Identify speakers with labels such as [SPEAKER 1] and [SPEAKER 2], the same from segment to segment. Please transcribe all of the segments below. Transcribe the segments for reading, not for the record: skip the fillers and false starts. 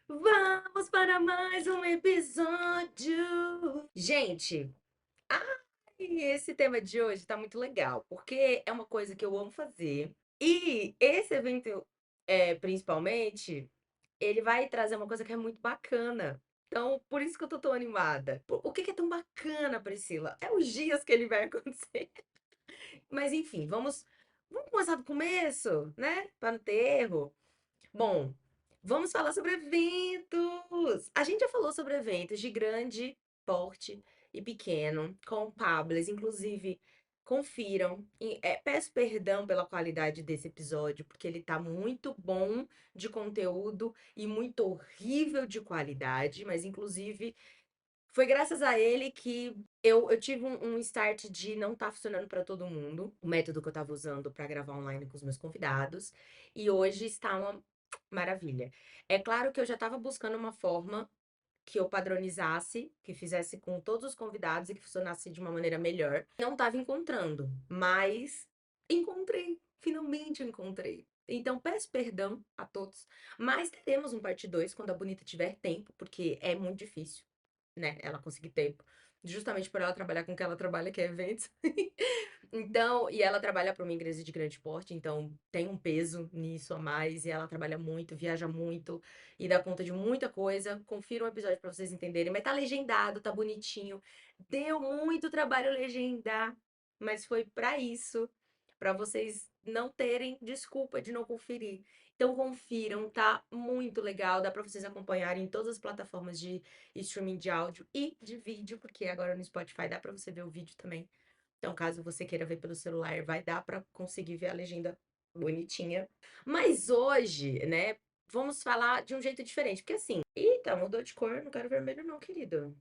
[SPEAKER 1] Vamos para mais um episódio! Gente, ai, esse tema de hoje tá muito legal, porque é uma coisa que eu amo fazer. E esse evento, principalmente, ele vai trazer uma coisa que é muito bacana. Então, por isso que eu tô tão animada. O que que é tão bacana, Priscila? É os dias que ele vai acontecer. Mas enfim, vamos começar do começo, né? Para não ter erro. Bom, vamos falar sobre eventos. A gente já falou sobre eventos de grande porte e pequeno, com Pablas, inclusive. Confiram. Peço perdão pela qualidade desse episódio, porque ele tá muito bom de conteúdo e muito horrível de qualidade, mas inclusive foi graças a ele que eu tive um start de não estar funcionando para todo mundo, o método que eu estava usando para gravar online com os meus convidados, e hoje está uma maravilha. É claro que eu já estava buscando uma forma que eu padronizasse, que fizesse com todos os convidados e que funcionasse de uma maneira melhor. Não estava encontrando, mas encontrei, finalmente encontrei. Então peço perdão a todos, mas teremos um parte 2 quando a Bonita tiver tempo, porque é muito difícil, né, ela conseguir tempo. Justamente por ela trabalhar com o que ela trabalha, que é eventos. Então, e ela trabalha para uma empresa de grande porte, então tem um peso nisso a mais, e ela trabalha muito, viaja muito e dá conta de muita coisa. Confira um episódio para vocês entenderem, mas tá legendado, tá bonitinho. Deu muito trabalho legendar, mas foi para isso, para vocês não terem desculpa de não conferir. Então confiram, tá muito legal, dá para vocês acompanharem em todas as plataformas de streaming de áudio e de vídeo, porque agora no Spotify dá para você ver o vídeo também. Então, caso você queira ver pelo celular, vai dar para conseguir ver a legenda bonitinha. Mas hoje, né, vamos falar de um jeito diferente, porque assim, eita, mudou de cor, não quero vermelho não, querido.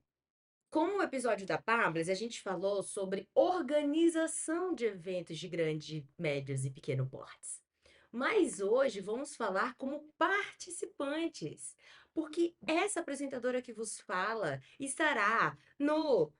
[SPEAKER 1] Com o episódio da Pablas, a gente falou sobre organização de eventos de grande, médios e pequeno portes. Mas hoje vamos falar como participantes, porque essa apresentadora que vos fala estará no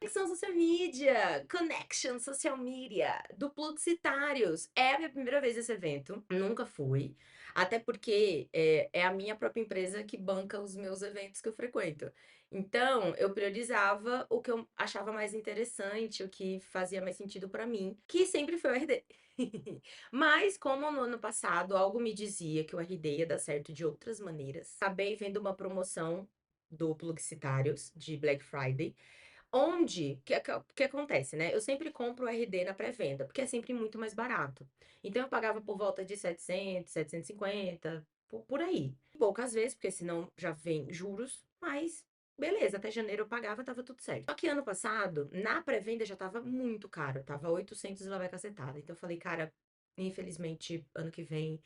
[SPEAKER 1] Connection Social Media do Pluxitários. É a minha primeira vez nesse evento, nunca fui, até porque é a minha própria empresa que banca os meus eventos que eu frequento. Então, eu priorizava o que eu achava mais interessante, o que fazia mais sentido pra mim, que sempre foi o RD. Mas, como no ano passado algo me dizia que o RD ia dar certo de outras maneiras, acabei vendo uma promoção do Publicitários de Black Friday, onde que acontece, né? Eu sempre compro o RD na pré-venda, porque é sempre muito mais barato. Então, eu pagava por volta de 700, 750, por aí. Poucas vezes, porque senão já vem juros, mas beleza, até janeiro eu pagava, tava tudo certo. Só que ano passado, na pré-venda já tava muito caro, tava 800 e lá vai cacetada. Então eu falei, cara, infelizmente, ano que vem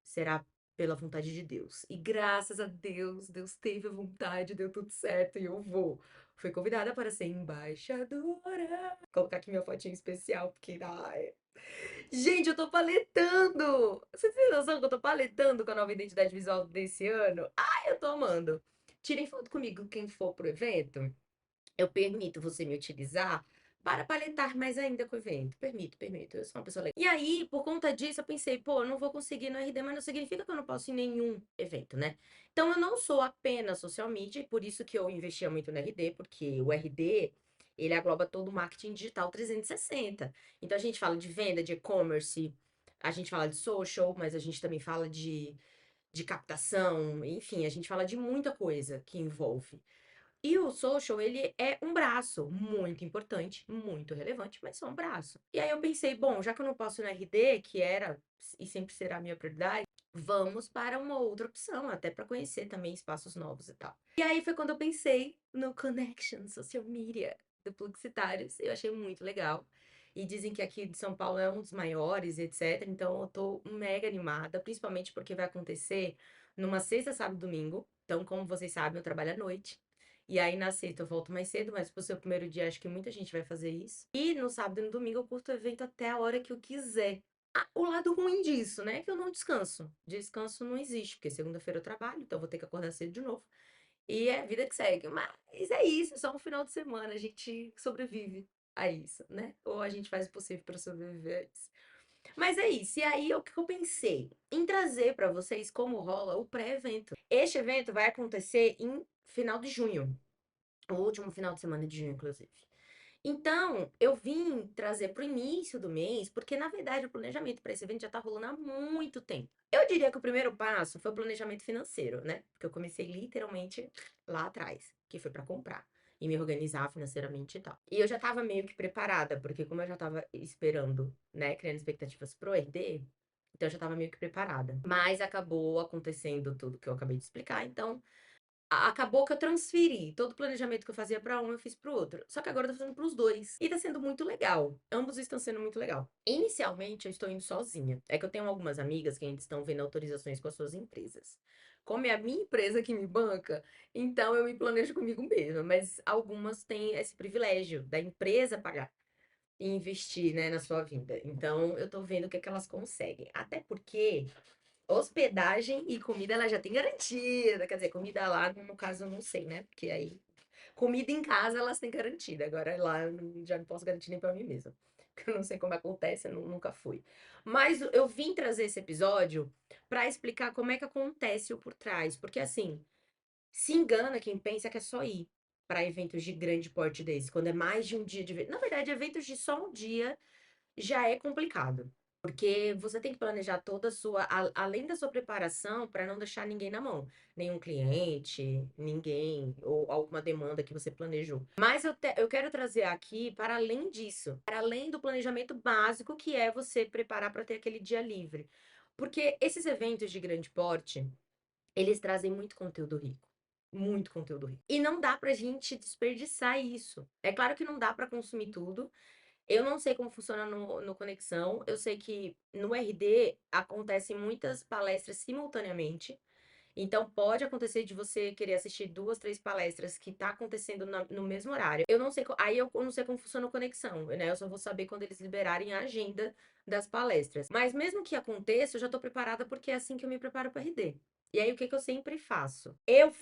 [SPEAKER 1] será pela vontade de Deus. E graças a Deus, Deus teve a vontade, deu tudo certo e eu vou. Fui convidada para ser embaixadora. Vou colocar aqui minha fotinha especial, porque, ai, gente, eu tô paletando! Você tem noção que eu tô paletando com a nova identidade visual desse ano? Ai, eu tô amando. Tirem foto comigo quem for pro evento. Eu permito você me utilizar para paletar mais ainda com o evento. Permito, permito. Eu sou uma pessoa legal. E aí, por conta disso, eu pensei, pô, eu não vou conseguir no RD, mas não significa que eu não posso ir em nenhum evento, né? Então, eu não sou apenas social media, e por isso que eu investia muito no RD, porque o RD, ele engloba todo o marketing digital 360. Então, a gente fala de venda, de e-commerce, a gente fala de social, mas a gente também fala de captação, enfim, a gente fala de muita coisa que envolve. E o social, ele é um braço muito importante, muito relevante, mas só um braço. E aí eu pensei, bom, já que eu não posso ir no RD, que era e sempre será a minha prioridade, vamos para uma outra opção, até para conhecer também espaços novos e tal. E aí foi quando eu pensei no Connection Social Media do Publicitários. Eu achei muito legal. E dizem que aqui de São Paulo é um dos maiores, etc. Então eu tô mega animada, principalmente porque vai acontecer numa sexta, sábado e domingo. Então, como vocês sabem, eu trabalho à noite. E aí na sexta eu volto mais cedo, mas pro seu primeiro dia acho que muita gente vai fazer isso. E no sábado e no domingo eu curto o evento até a hora que eu quiser. Ah, o lado ruim disso, né, é que eu não descanso. Descanso não existe, porque segunda-feira eu trabalho, então eu vou ter que acordar cedo de novo. E é vida que segue. Mas é isso, é só um final de semana, a gente sobrevive a isso, né? Ou a gente faz o possível para sobreviver a isso. Mas é isso. E aí, o que eu pensei? Em trazer para vocês como rola o pré-evento. Este evento vai acontecer em final de junho. O último final de semana de junho, inclusive. Então, eu vim trazer para o início do mês, porque na verdade o planejamento para esse evento já está rolando há muito tempo. Eu diria que o primeiro passo foi o planejamento financeiro, né? Porque eu comecei literalmente lá atrás, que foi para comprar e me organizar financeiramente e tal. E eu já estava meio que preparada, porque como eu já estava esperando, né, criando expectativas pro RD, então eu já estava meio que preparada. Mas acabou acontecendo tudo que eu acabei de explicar, então acabou que eu transferi todo o planejamento que eu fazia para um, eu fiz para o outro. Só que agora eu tô fazendo para os dois. E tá sendo muito legal. Ambos estão sendo muito legal. Inicialmente, eu estou indo sozinha. É que eu tenho algumas amigas que ainda estão vendo autorizações com as suas empresas. Como é a minha empresa que me banca, então eu me planejo comigo mesma. Mas algumas têm esse privilégio da empresa pagar e investir, né, na sua vida. Então, eu tô vendo o que é que elas conseguem. Até porque hospedagem e comida ela já tem garantida. Quer dizer, comida lá, no caso, eu não sei, né? Porque aí, comida em casa elas têm garantida. Agora lá eu já não posso garantir nem pra mim mesma. Porque eu não sei como acontece, eu nunca fui. Mas eu vim trazer esse episódio pra explicar como é que acontece o por trás. Porque assim, se engana quem pensa que é só ir pra eventos de grande porte desse, quando é mais de um dia de evento. Na verdade, eventos de só um dia já é complicado. Porque você tem que planejar toda a sua, além da sua preparação, para não deixar ninguém na mão. Nenhum cliente, ninguém, ou alguma demanda que você planejou. Mas eu quero trazer aqui, para além disso, para além do planejamento básico, que é você preparar para ter aquele dia livre. Porque esses eventos de grande porte, eles trazem muito conteúdo rico. Muito conteúdo rico. E não dá pra gente desperdiçar isso. É claro que não dá para consumir tudo, eu não sei como funciona no Conexão. Eu sei que no RD acontecem muitas palestras simultaneamente. Então pode acontecer de você querer assistir duas, três palestras que tá acontecendo no mesmo horário. Eu não sei, aí eu não sei como funciona o Conexão, né? Eu só vou saber quando eles liberarem a agenda das palestras. Mas mesmo que aconteça, eu já tô preparada porque é assim que eu me preparo para RD. E aí o que que eu sempre faço? Eu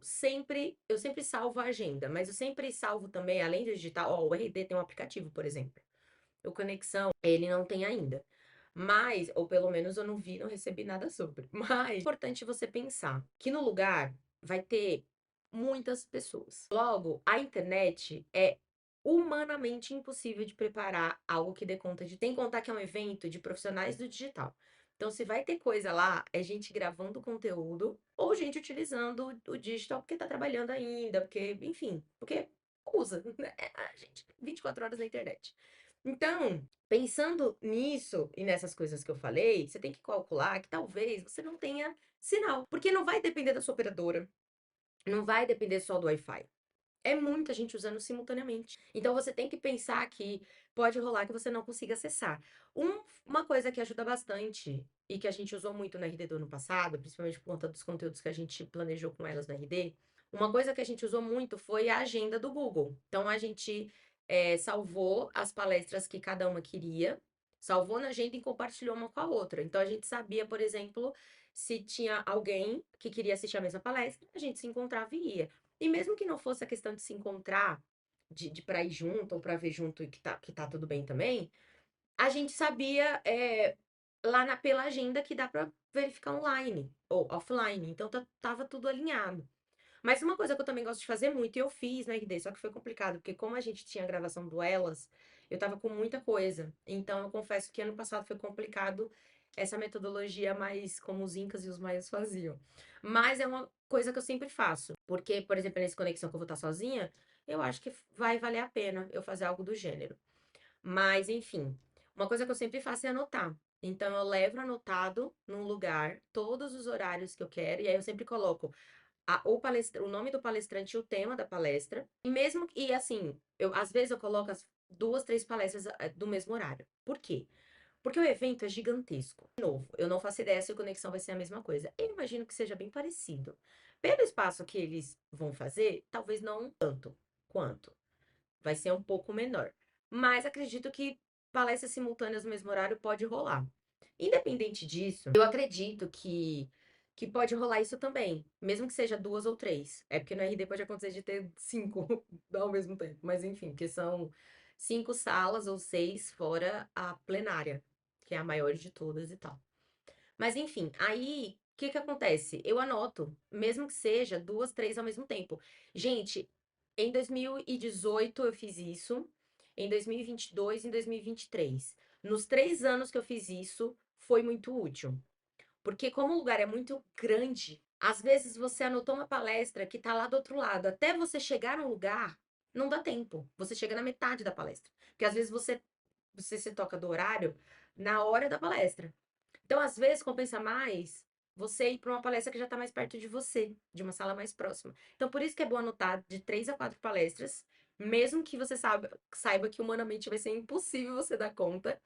[SPEAKER 1] sempre salvo a agenda, mas eu sempre salvo também, além do digital, ó, o RD tem um aplicativo, por exemplo. O Conexão, ele não tem ainda. Mas, ou pelo menos eu não vi, não recebi nada sobre. Mas é importante você pensar que no lugar vai ter muitas pessoas. Logo, a internet é humanamente impossível de preparar algo que dê conta de. Tem que contar que é um evento de profissionais do digital. Então, se vai ter coisa lá, é gente gravando conteúdo ou gente utilizando o digital porque tá trabalhando ainda, porque, enfim, porque usa, né? A gente 24 horas na internet. Então, pensando nisso e nessas coisas que eu falei, você tem que calcular que talvez você não tenha sinal, porque não vai depender da sua operadora, não vai depender só do Wi-Fi. É muita gente usando simultaneamente. Então você tem que pensar que pode rolar que você não consiga acessar. Uma coisa que ajuda bastante e que a gente usou muito no RD do ano passado, principalmente por conta dos conteúdos que a gente planejou com elas no RD, uma coisa que a gente usou muito foi a agenda do Google. Então a gente salvou as palestras que cada uma queria, salvou na agenda e compartilhou uma com a outra. Então a gente sabia, por exemplo, se tinha alguém que queria assistir a mesma palestra, a gente se encontrava e ia. E mesmo que não fosse a questão de se encontrar, de pra ir junto ou pra ver junto e que tá tudo bem também, a gente sabia lá pela agenda que dá pra verificar online ou offline. Então tava tudo alinhado. Mas uma coisa que eu também gosto de fazer muito, e eu fiz na RD, só que foi complicado, porque como a gente tinha a gravação do Elas, eu tava com muita coisa. Então eu confesso que ano passado foi complicado essa metodologia mais como os incas e os maias faziam. Mas é uma coisa que eu sempre faço, porque, por exemplo, nessa conexão que eu vou estar sozinha, eu acho que vai valer a pena eu fazer algo do gênero. Mas, enfim, uma coisa que eu sempre faço é anotar. Então, eu levo anotado num lugar todos os horários que eu quero, e aí eu sempre coloco o nome do palestrante e o tema da palestra. E mesmo e assim, às vezes eu coloco as duas, três palestras do mesmo horário. Por quê? Porque o evento é gigantesco. De novo, eu não faço ideia se a conexão vai ser a mesma coisa. Eu imagino que seja bem parecido. Pelo espaço que eles vão fazer, talvez não tanto quanto. Vai ser um pouco menor. Mas acredito que palestras simultâneas no mesmo horário pode rolar. Independente disso, eu acredito que pode rolar isso também, mesmo que seja duas ou três. É porque no RD pode acontecer de ter cinco ao mesmo tempo, mas enfim, que são cinco salas ou seis fora a plenária. que é a maior de todas e tal. Mas enfim, aí o que que acontece? Eu anoto, mesmo que seja duas, três ao mesmo tempo. Gente, em 2018 eu fiz isso, em 2022 e em 2023. Nos 3 anos que eu fiz isso, foi muito útil. Porque como o lugar é muito grande, às vezes você anotou uma palestra que tá lá do outro lado. Até você chegar no lugar, não dá tempo. Você chega na metade da palestra. Porque às vezes você se toca do horário na hora da palestra. Então, às vezes, compensa mais você ir para uma palestra que já está mais perto de você, de uma sala mais próxima. Então, por isso que é bom anotar de 3 a 4 palestras, mesmo que você saiba que humanamente vai ser impossível você dar conta,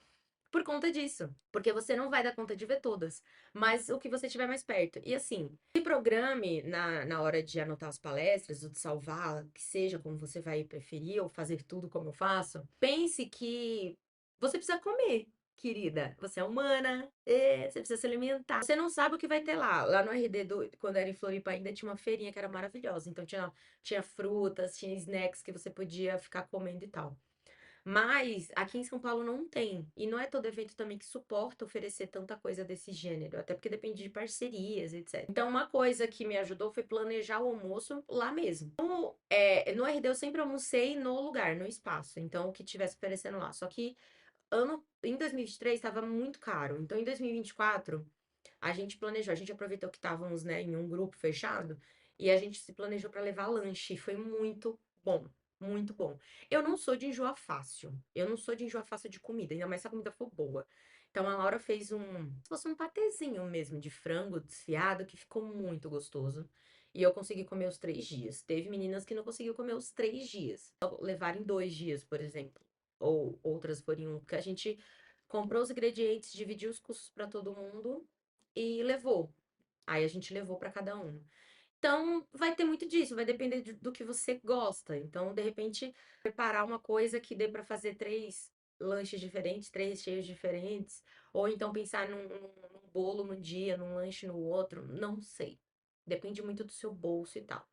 [SPEAKER 1] por conta disso. Porque você não vai dar conta de ver todas, mas o que você tiver mais perto. E assim, se programe na hora de anotar as palestras, ou de salvar, que seja como você vai preferir, ou fazer tudo como eu faço. Pense que você precisa comer, querida. Você é humana, você precisa se alimentar. Você não sabe o que vai ter lá. Lá no RD, quando era em Floripa, ainda tinha uma feirinha que era maravilhosa. Então tinha frutas, tinha snacks que você podia ficar comendo e tal. Mas aqui em São Paulo não tem. E não é todo evento também que suporta oferecer tanta coisa desse gênero, até porque depende de parcerias, etc. Então, uma coisa que me ajudou foi planejar o almoço lá mesmo. No RD eu sempre almocei no lugar, no espaço. Então, o que tivesse oferecendo lá. Só que em 2023 estava muito caro. Então, em 2024, a gente planejou, a gente aproveitou que estávamos, né, em um grupo fechado e a gente se planejou para levar lanche. Foi muito bom, muito bom. Eu não sou de enjoar fácil. Eu não sou de enjoar fácil de comida, ainda mais se a comida for boa. Então a Laura fez se fosse um patezinho mesmo de frango desfiado que ficou muito gostoso. E eu consegui comer os 3 dias. Teve meninas que não conseguiu comer os 3 dias. Só levaram 2 dias, por exemplo. Ou outras foram em um, porque a gente comprou os ingredientes, dividiu os custos para todo mundo e levou. Aí a gente levou para cada um. Então, vai ter muito disso, vai depender do que você gosta. Então, de repente, preparar uma coisa que dê para fazer 3 lanches diferentes, 3 recheios diferentes, ou então pensar num bolo num dia, num lanche no outro, não sei. Depende muito do seu bolso e tal.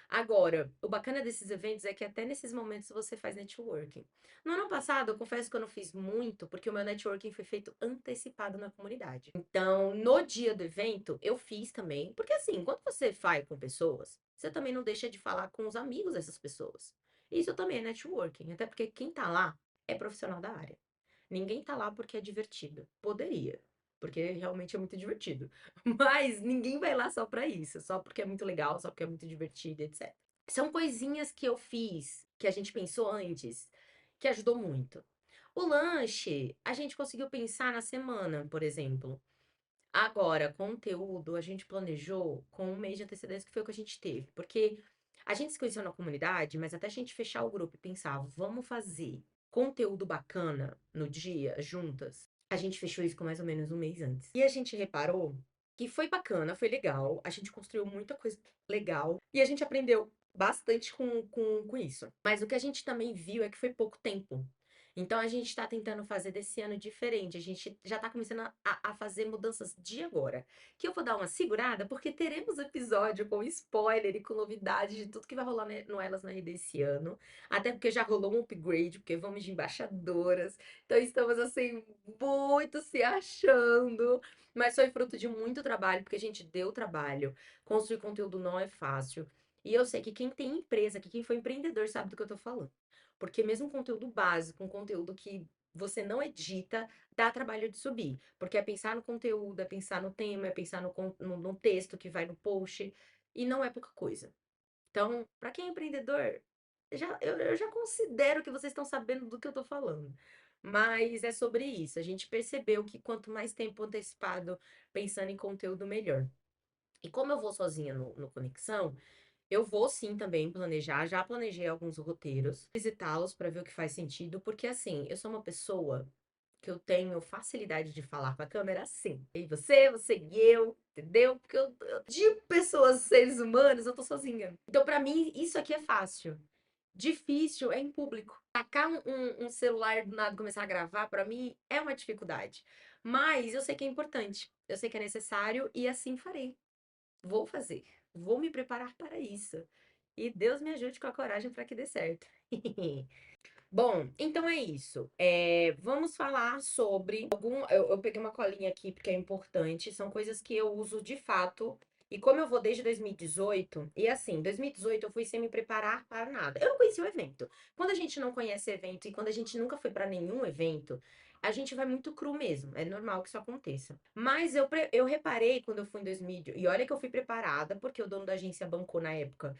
[SPEAKER 1] Agora, o bacana desses eventos é que até nesses momentos você faz networking. No ano passado, eu confesso que eu não fiz muito, porque o meu networking foi feito antecipado na comunidade. Então, no dia do evento, eu fiz também, porque assim, quando você vai com pessoas, você também não deixa de falar com os amigos dessas pessoas. Isso também é networking, até porque quem tá lá é profissional da área. Ninguém tá lá porque é divertido. Poderia, porque realmente é muito divertido. Mas ninguém vai lá só pra isso, só porque é muito legal, só porque é muito divertido, etc. São coisinhas que eu fiz, que a gente pensou antes, que ajudou muito. O lanche, a gente conseguiu pensar na semana, por exemplo. Agora, conteúdo, a gente planejou com um mês de antecedência, que foi o que a gente teve. Porque a gente se conheceu na comunidade, mas até a gente fechar o grupo e pensar, vamos fazer conteúdo bacana no dia, juntas, a gente fechou isso com mais ou menos um mês antes. E a gente reparou que foi bacana, foi legal, a gente construiu muita coisa legal e a gente aprendeu bastante com isso. Mas o que a gente também viu é que foi pouco tempo. Então a gente está tentando fazer desse ano diferente. A gente já está começando a fazer mudanças de agora. Que eu vou dar uma segurada, porque teremos episódio com spoiler e com novidades de tudo que vai rolar no Elas na Rede esse ano. Até porque já rolou um upgrade, porque vamos de embaixadoras. Então estamos assim, muito se achando. Mas foi fruto de muito trabalho, porque a gente deu trabalho. Construir conteúdo não é fácil. E eu sei que quem tem empresa, que quem foi empreendedor sabe do que eu tô falando. Porque mesmo conteúdo básico, um conteúdo que você não edita, dá trabalho de subir. Porque é pensar no conteúdo, é pensar no tema, é pensar no texto que vai no post. E não é pouca coisa. Então, para quem é empreendedor, eu já considero que vocês estão sabendo do que eu tô falando. Mas é sobre isso. A gente percebeu que quanto mais tempo antecipado pensando em conteúdo, melhor. E como eu vou sozinha no Conexão, eu vou sim também planejar, já planejei alguns roteiros, visitá-los para ver o que faz sentido, porque assim, eu sou uma pessoa que eu tenho facilidade de falar com a câmera assim. E você e eu, entendeu? Porque de pessoas, seres humanos, eu tô sozinha. Então, para mim, isso aqui é fácil. Difícil é em público. Tacar um celular do nada e começar a gravar, para mim, é uma dificuldade. Mas eu sei que é importante, eu sei que é necessário e assim farei. Vou fazer. Vou me preparar para isso. E Deus me ajude com a coragem para que dê certo. Bom, então é isso. Vamos falar sobre Eu peguei uma colinha aqui porque é importante. São coisas que eu uso de fato. E como eu vou desde 2018, e assim, 2018 eu fui sem me preparar para nada. Eu não conhecia o evento. Quando a gente não conhece evento e quando a gente nunca foi para nenhum evento, a gente vai muito cru mesmo. É normal que isso aconteça. Mas eu reparei quando eu fui em 2018, e olha que eu fui preparada, porque o dono da agência bancou na época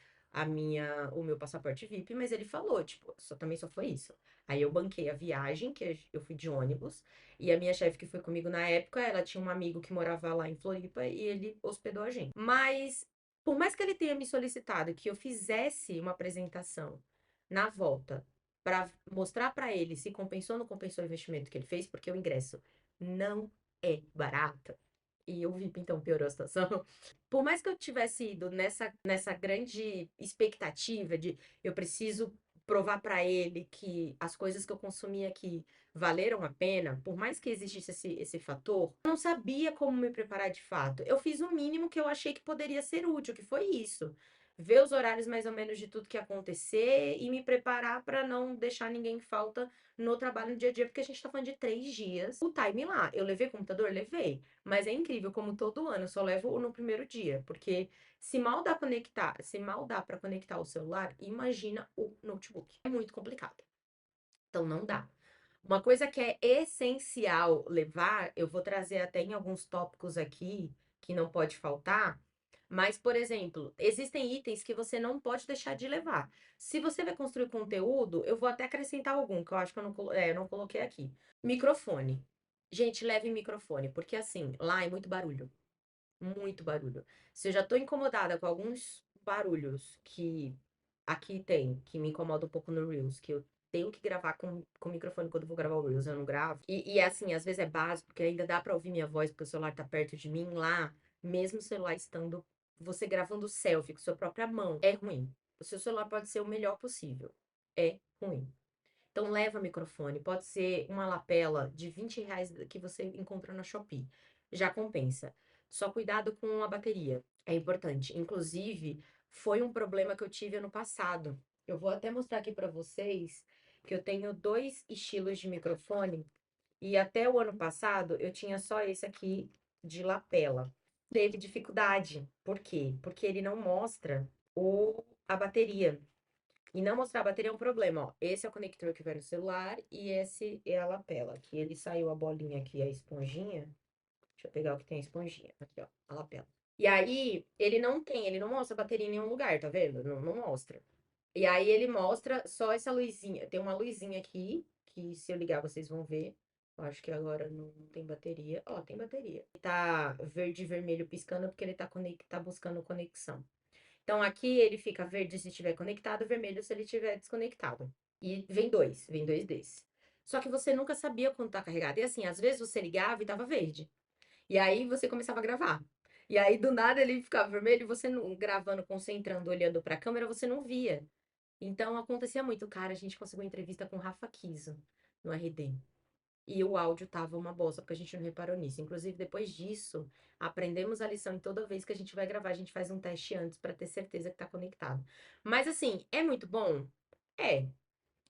[SPEAKER 1] o meu passaporte VIP, mas ele falou, tipo, também só foi isso. Aí eu banquei a viagem, que eu fui de ônibus, e a minha chefe que foi comigo na época, ela tinha um amigo que morava lá em Floripa e ele hospedou a gente. Mas, por mais que ele tenha me solicitado que eu fizesse uma apresentação na volta para mostrar para ele se compensou ou não compensou o investimento que ele fez, porque o ingresso não é barato. E o VIP então piorou a situação. Por mais que eu tivesse ido nessa grande expectativa de eu preciso provar para ele que as coisas que eu consumi aqui valeram a pena, por mais que existisse esse fator, eu não sabia como me preparar de fato. Eu fiz o mínimo que eu achei que poderia ser útil, que foi isso. Ver os horários mais ou menos de tudo que ia acontecer e me preparar para não deixar ninguém em falta no trabalho no dia a dia, porque a gente tá falando de 3 dias. O time lá, eu levei computador? Levei. Mas é incrível como todo ano eu só levo no primeiro dia, porque se mal dá para conectar o celular, imagina o notebook. É muito complicado. Então não dá. Uma coisa que é essencial levar, eu vou trazer até em alguns tópicos aqui que não pode faltar, mas, por exemplo, existem itens que você não pode deixar de levar. Se você vai construir conteúdo, eu vou até acrescentar algum, que eu acho que eu não coloquei aqui. Microfone. Gente, leve microfone, porque assim, lá é muito barulho. Muito barulho. Se eu já tô incomodada com alguns barulhos que aqui tem, que me incomoda um pouco no Reels, que eu tenho que gravar com o microfone quando eu vou gravar o Reels, eu não gravo. E assim, às vezes é básico, porque ainda dá pra ouvir minha voz, porque o celular tá perto de mim lá, mesmo o celular estando, você gravando selfie com sua própria mão, é ruim. O seu celular pode ser o melhor possível. É ruim. Então leva microfone, pode ser uma lapela de R$ 20 que você encontra na Shopee. Já compensa. Só cuidado com a bateria. É importante. Inclusive, foi um problema que eu tive ano passado. Eu vou até mostrar aqui para vocês que eu tenho dois estilos de microfone e até o ano passado eu tinha só esse aqui de lapela. Teve dificuldade. Por quê? Porque ele não mostra a bateria. E não mostrar a bateria é um problema, ó. Esse é o conector que vai no celular e esse é a lapela. Que ele saiu a bolinha aqui, a esponjinha. Deixa eu pegar o que tem a esponjinha. Aqui, ó, a lapela. E aí, ele não mostra a bateria em nenhum lugar, tá vendo? Não, não mostra. E aí ele mostra só essa luzinha. Tem uma luzinha aqui, que se eu ligar vocês vão ver. Eu acho que agora não tem bateria. Ó, tem bateria. Tá verde e vermelho piscando porque ele tá buscando conexão. Então aqui ele fica verde se estiver conectado, vermelho se ele estiver desconectado. E vem dois desses. Só que você nunca sabia quando tá carregado. E assim, às vezes você ligava e tava verde. E aí você começava a gravar. E aí do nada ele ficava vermelho e você não, gravando, concentrando, olhando pra câmera, você não via. Então acontecia muito. Cara, a gente conseguiu uma entrevista com o Rafa Kiso no RD. E o áudio tava uma bosta, porque a gente não reparou nisso. Inclusive, depois disso, aprendemos a lição e toda vez que a gente vai gravar, a gente faz um teste antes para ter certeza que tá conectado. Mas assim, é muito bom? É.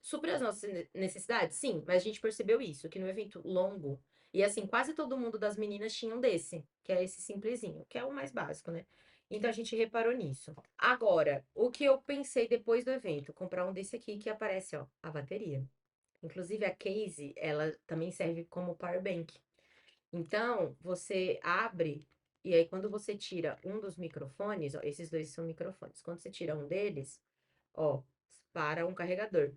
[SPEAKER 1] Supre as nossas necessidades? Sim, mas a gente percebeu isso, que no evento longo, e assim, quase todo mundo das meninas tinha um desse, que é esse simplesinho, que é o mais básico, né? Então a gente reparou nisso. Agora, o que eu pensei depois do evento? Comprar um desse aqui que aparece, ó, a bateria. Inclusive, a case, ela também serve como power bank. Então, você abre e aí quando você tira um dos microfones, ó, esses dois são microfones. Quando você tira um deles, ó, para um carregador,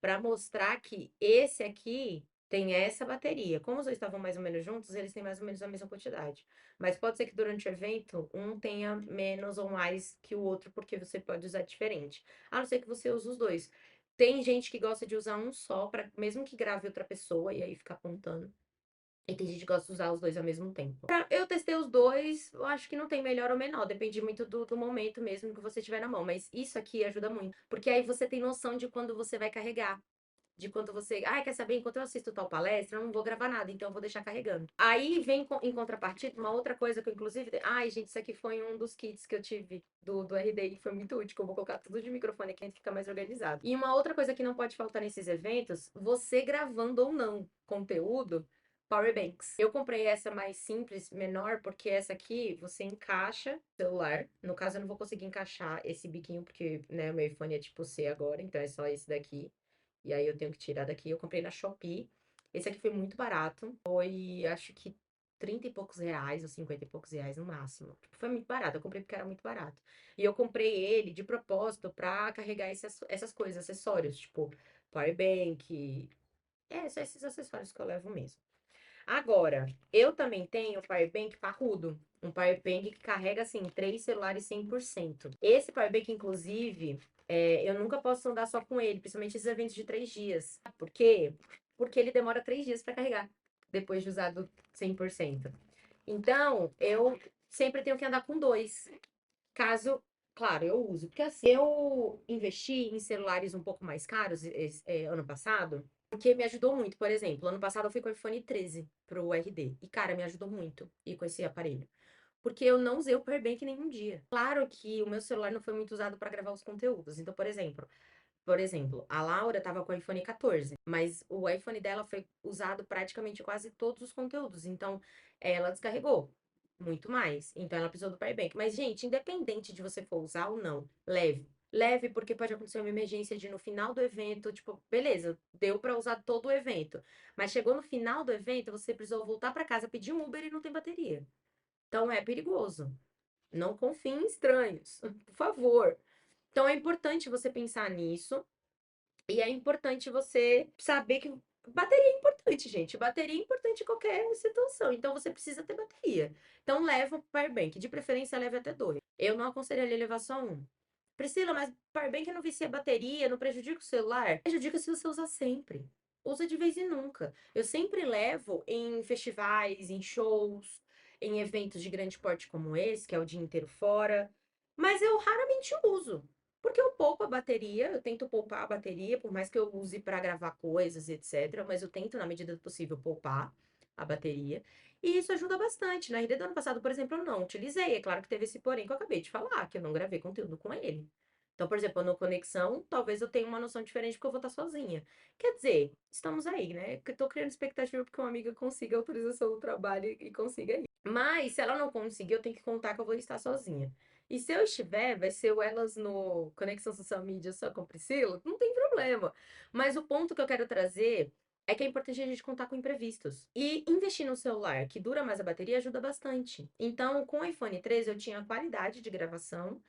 [SPEAKER 1] para mostrar que esse aqui tem essa bateria. Como os dois estavam mais ou menos juntos, eles têm mais ou menos a mesma quantidade. Mas pode ser que durante o evento um tenha menos ou mais que o outro, porque você pode usar diferente. A não ser que você use os dois. Tem gente que gosta de usar um só, para mesmo que grave outra pessoa e aí ficar apontando. E tem gente que gosta de usar os dois ao mesmo tempo. Eu testei os dois, eu acho que não tem melhor ou menor, depende muito do momento mesmo que você tiver na mão. Mas isso aqui ajuda muito, porque aí você tem noção de quando você vai carregar. de quando você, ai, quer saber, enquanto eu assisto tal palestra, eu não vou gravar nada, então eu vou deixar carregando. Aí vem em contrapartida uma outra coisa que eu, inclusive, ai, gente, isso aqui foi um dos kits que eu tive do RD, que foi muito útil, que eu vou colocar tudo de microfone aqui, fica mais organizado. E uma outra coisa que não pode faltar nesses eventos, você gravando ou não conteúdo, power banks. Eu comprei essa mais simples, menor, porque essa aqui você encaixa o celular. No caso, eu não vou conseguir encaixar esse biquinho, porque, né, o meu iPhone é tipo C agora, então é só esse daqui. E aí eu tenho que tirar daqui. Eu comprei na Shopee. Esse aqui foi muito barato. Foi, acho que 30 e poucos reais, ou 50 e poucos reais no máximo. Tipo, foi muito barato. Eu comprei porque era muito barato. E eu comprei ele de propósito pra carregar essas coisas, acessórios, tipo, power bank. É, só esses acessórios que eu levo mesmo. Agora, eu também tenho power bank parrudo. Um power bank que carrega, assim, 3 celulares 100%. Esse power bank, inclusive, eu nunca posso andar só com ele, principalmente esses eventos de 3 dias. Por quê? Porque ele demora 3 dias para carregar, depois de usado 100%. Então, eu sempre tenho que andar com dois. Caso, claro, eu uso. Porque assim, eu investi em celulares um pouco mais caros ano passado, porque me ajudou muito. Por exemplo, ano passado eu fui com o iPhone 13 pro RD. E, cara, me ajudou muito ir com esse aparelho. Porque eu não usei o Powerbank nenhum dia. Claro que o meu celular não foi muito usado para gravar os conteúdos. Então, por exemplo, a Laura tava com o iPhone 14, mas o iPhone dela foi usado praticamente quase todos os conteúdos. Então, ela descarregou muito mais. Então, ela precisou do power bank. Mas, gente, independente de você for usar ou não, leve. Leve, porque pode acontecer uma emergência de no final do evento, tipo, beleza, deu pra usar todo o evento. Mas chegou no final do evento, você precisou voltar pra casa, pedir um Uber e não tem bateria. Então, é perigoso. Não confie em estranhos, por favor. Então, é importante você pensar nisso. E é importante você saber que bateria é importante, gente. Bateria é importante em qualquer situação. Então você precisa ter bateria. Então leva o power bank. De preferência, leve até dois. Eu não aconselharia levar só um. Priscila, mas power bank não vicia a bateria, não prejudica o celular? Prejudica se você usar sempre. Usa de vez em nunca. Eu sempre levo em festivais, em shows, em eventos de grande porte como esse, que é o dia inteiro fora. Mas eu raramente uso. Porque eu poupo a bateria, eu tento poupar a bateria, por mais que eu use para gravar coisas, etc. Mas eu tento, na medida do possível, poupar a bateria. E isso ajuda bastante. Na RD do ano passado, por exemplo, eu não utilizei. É claro que teve esse porém que eu acabei de falar, que eu não gravei conteúdo com ele. Então, por exemplo, no Conexão, talvez eu tenha uma noção diferente porque eu vou estar sozinha. Quer dizer, estamos aí, né? Eu tô criando expectativa porque uma amiga consiga a autorização do trabalho e consiga ir. Mas, se ela não conseguir, eu tenho que contar que eu vou estar sozinha. E se eu estiver, vai ser o Elas no Conexão Social Media só com Priscila? Não tem problema. Mas o ponto que eu quero trazer é que é importante a gente contar com imprevistos. E investir no celular, que dura mais a bateria, ajuda bastante. Então, com o iPhone 13, eu tinha qualidade de gravação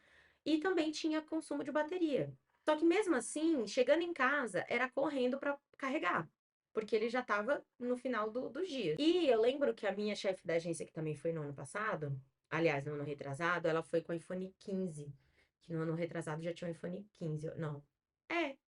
[SPEAKER 1] e também tinha consumo de bateria. Só que mesmo assim, chegando em casa, era correndo para carregar. Porque ele já estava no final dos dias. E eu lembro que a minha chefe da agência, que também foi no ano passado, aliás, no ano retrasado, ela foi com o iPhone 15. Que no ano retrasado já tinha o iPhone 15. Não.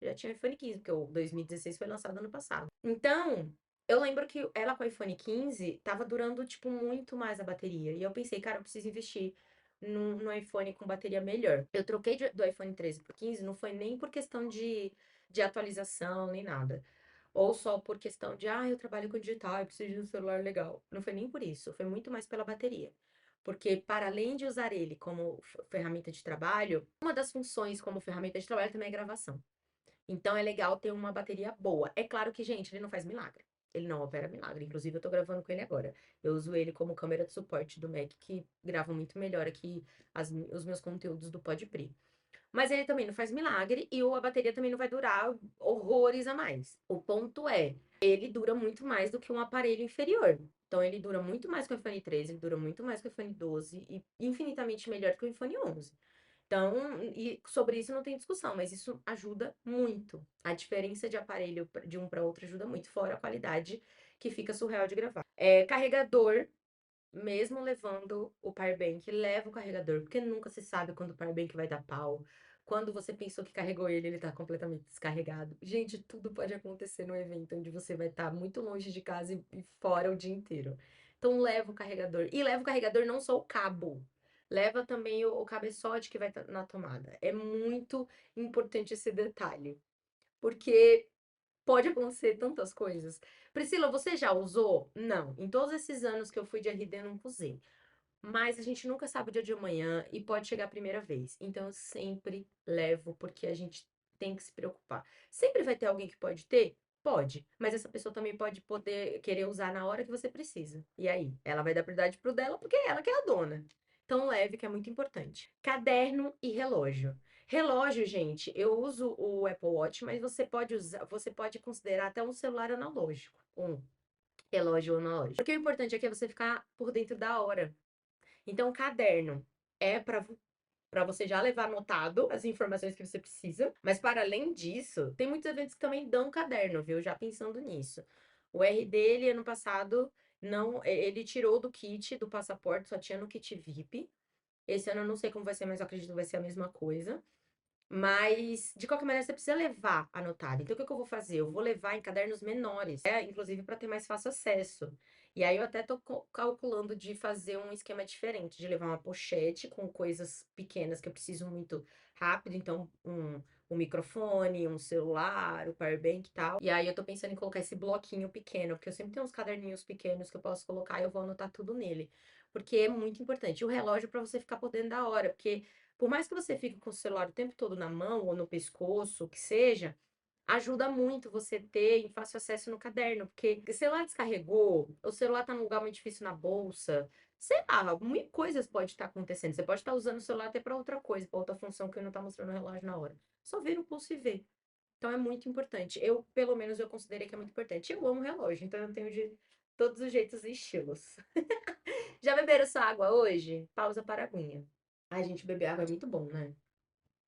[SPEAKER 1] Já tinha o iPhone 15, porque o 2016 foi lançado ano passado. Então, eu lembro que ela com o iPhone 15 tava durando, tipo, muito mais a bateria. E eu pensei, cara, eu preciso investir no iPhone com bateria melhor. Eu troquei do iPhone 13 pro 15, não foi nem por questão de atualização, nem nada. Ou só por questão de, eu trabalho com digital, eu preciso de um celular legal. Não foi nem por isso, foi muito mais pela bateria. Porque, para além de usar ele como ferramenta de trabalho, uma das funções como ferramenta de trabalho também é gravação. Então, é legal ter uma bateria boa. É claro que, gente, ele não faz milagre. Ele não opera milagre. Inclusive, eu tô gravando com ele agora. Eu uso ele como câmera de suporte do Mac, que grava muito melhor aqui os meus conteúdos do Podpree. Mas ele também não faz milagre e a bateria também não vai durar horrores a mais. O ponto é, ele dura muito mais do que um aparelho inferior. Então, ele dura muito mais que o iPhone 13, ele dura muito mais que o iPhone 12 e infinitamente melhor que o iPhone 11. Então, e sobre isso não tem discussão, mas isso ajuda muito. A diferença de aparelho de um para outro ajuda muito, fora a qualidade que fica surreal de gravar. Carregador, mesmo levando o powerbank, leva o carregador, porque nunca se sabe quando o powerbank vai dar pau. Quando você pensou que carregou ele, ele tá completamente descarregado. Gente, tudo pode acontecer no evento onde você vai estar muito longe de casa e fora o dia inteiro. Então leva o carregador. E leva o carregador não só o cabo. Leva também o cabeçote que vai na tomada. É muito importante esse detalhe. Porque Pode acontecer tantas coisas. Priscila, você já usou? Não. Em todos esses anos que eu fui de RD, eu nunca usei. Mas a gente nunca sabe o dia de amanhã e pode chegar a primeira vez. Então eu sempre levo, porque a gente tem que se preocupar. Sempre vai ter alguém que pode ter? Pode. Mas essa pessoa também pode poder querer usar na hora que você precisa. E aí? Ela vai dar prioridade pro dela porque é ela que é a dona. Então leve, que é muito importante. Caderno e relógio. Relógio, gente, eu uso o Apple Watch, mas você pode usar, você pode considerar até um celular analógico, um relógio analógico. Porque o importante aqui é você ficar por dentro da hora. Então, o caderno é para você já levar anotado as informações que você precisa, mas para além disso, tem muitos eventos que também dão caderno, viu? Já pensando nisso. O R dele, ano passado, não, ele tirou do kit do passaporte, só tinha no kit VIP. Esse ano eu não sei como vai ser, mas eu acredito que vai ser a mesma coisa. Mas, de qualquer maneira, você precisa levar anotado. Então, o que que eu vou fazer? Eu vou levar em cadernos menores, inclusive para ter mais fácil acesso. E aí, eu até tô calculando de fazer um esquema diferente, de levar uma pochete com coisas pequenas que eu preciso muito rápido. Então, um microfone, um celular, o powerbank e tal. E aí, eu tô pensando em colocar esse bloquinho pequeno, porque eu sempre tenho uns caderninhos pequenos que eu posso colocar e eu vou anotar tudo nele. Porque é muito importante. E o relógio para você ficar por dentro da hora, porque por mais que você fique com o celular o tempo todo na mão ou no pescoço, o que seja, ajuda muito você ter em fácil acesso no caderno, porque o celular descarregou, o celular tá num lugar muito difícil na bolsa, sei lá, mil coisas pode estar acontecendo. Você pode estar usando o celular até para outra coisa, para outra função que não tá mostrando o relógio na hora. Só ver no pulso e ver. Então é muito importante. Eu, pelo menos, eu considerei que é muito importante. Eu amo relógio, então eu tenho de todos os jeitos e estilos. Já beberam sua água hoje? Pausa para a aguinha. Ai, gente, beber água é muito bom, né?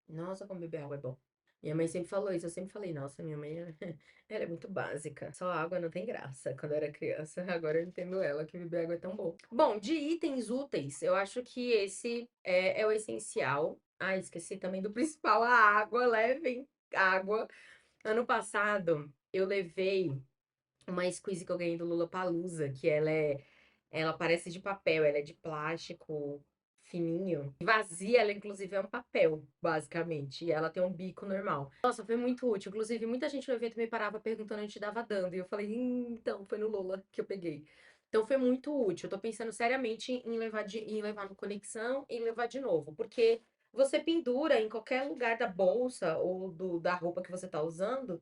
[SPEAKER 1] Nossa, como beber água é bom. Minha mãe sempre falou isso, eu sempre falei, nossa, minha mãe, ela é muito básica. Só água não tem graça quando eu era criança. Agora eu entendo ela que beber água é tão bom. Bom, de itens úteis, eu acho que esse é o essencial. Ah, esqueci também do principal, a água. Levem água. Ano passado, eu levei uma squeeze que eu ganhei do Lollapalooza, que ela parece de papel, ela é de plástico fininho. Vazia, ela inclusive é um papel, basicamente, e ela tem um bico normal. Nossa, foi muito útil. Inclusive, muita gente no evento me parava perguntando onde dava dando, e eu falei, então, foi no Lola que eu peguei. Então foi muito útil. Eu tô pensando seriamente em levar no Conexão e levar de novo, porque você pendura em qualquer lugar da bolsa ou da roupa que você tá usando.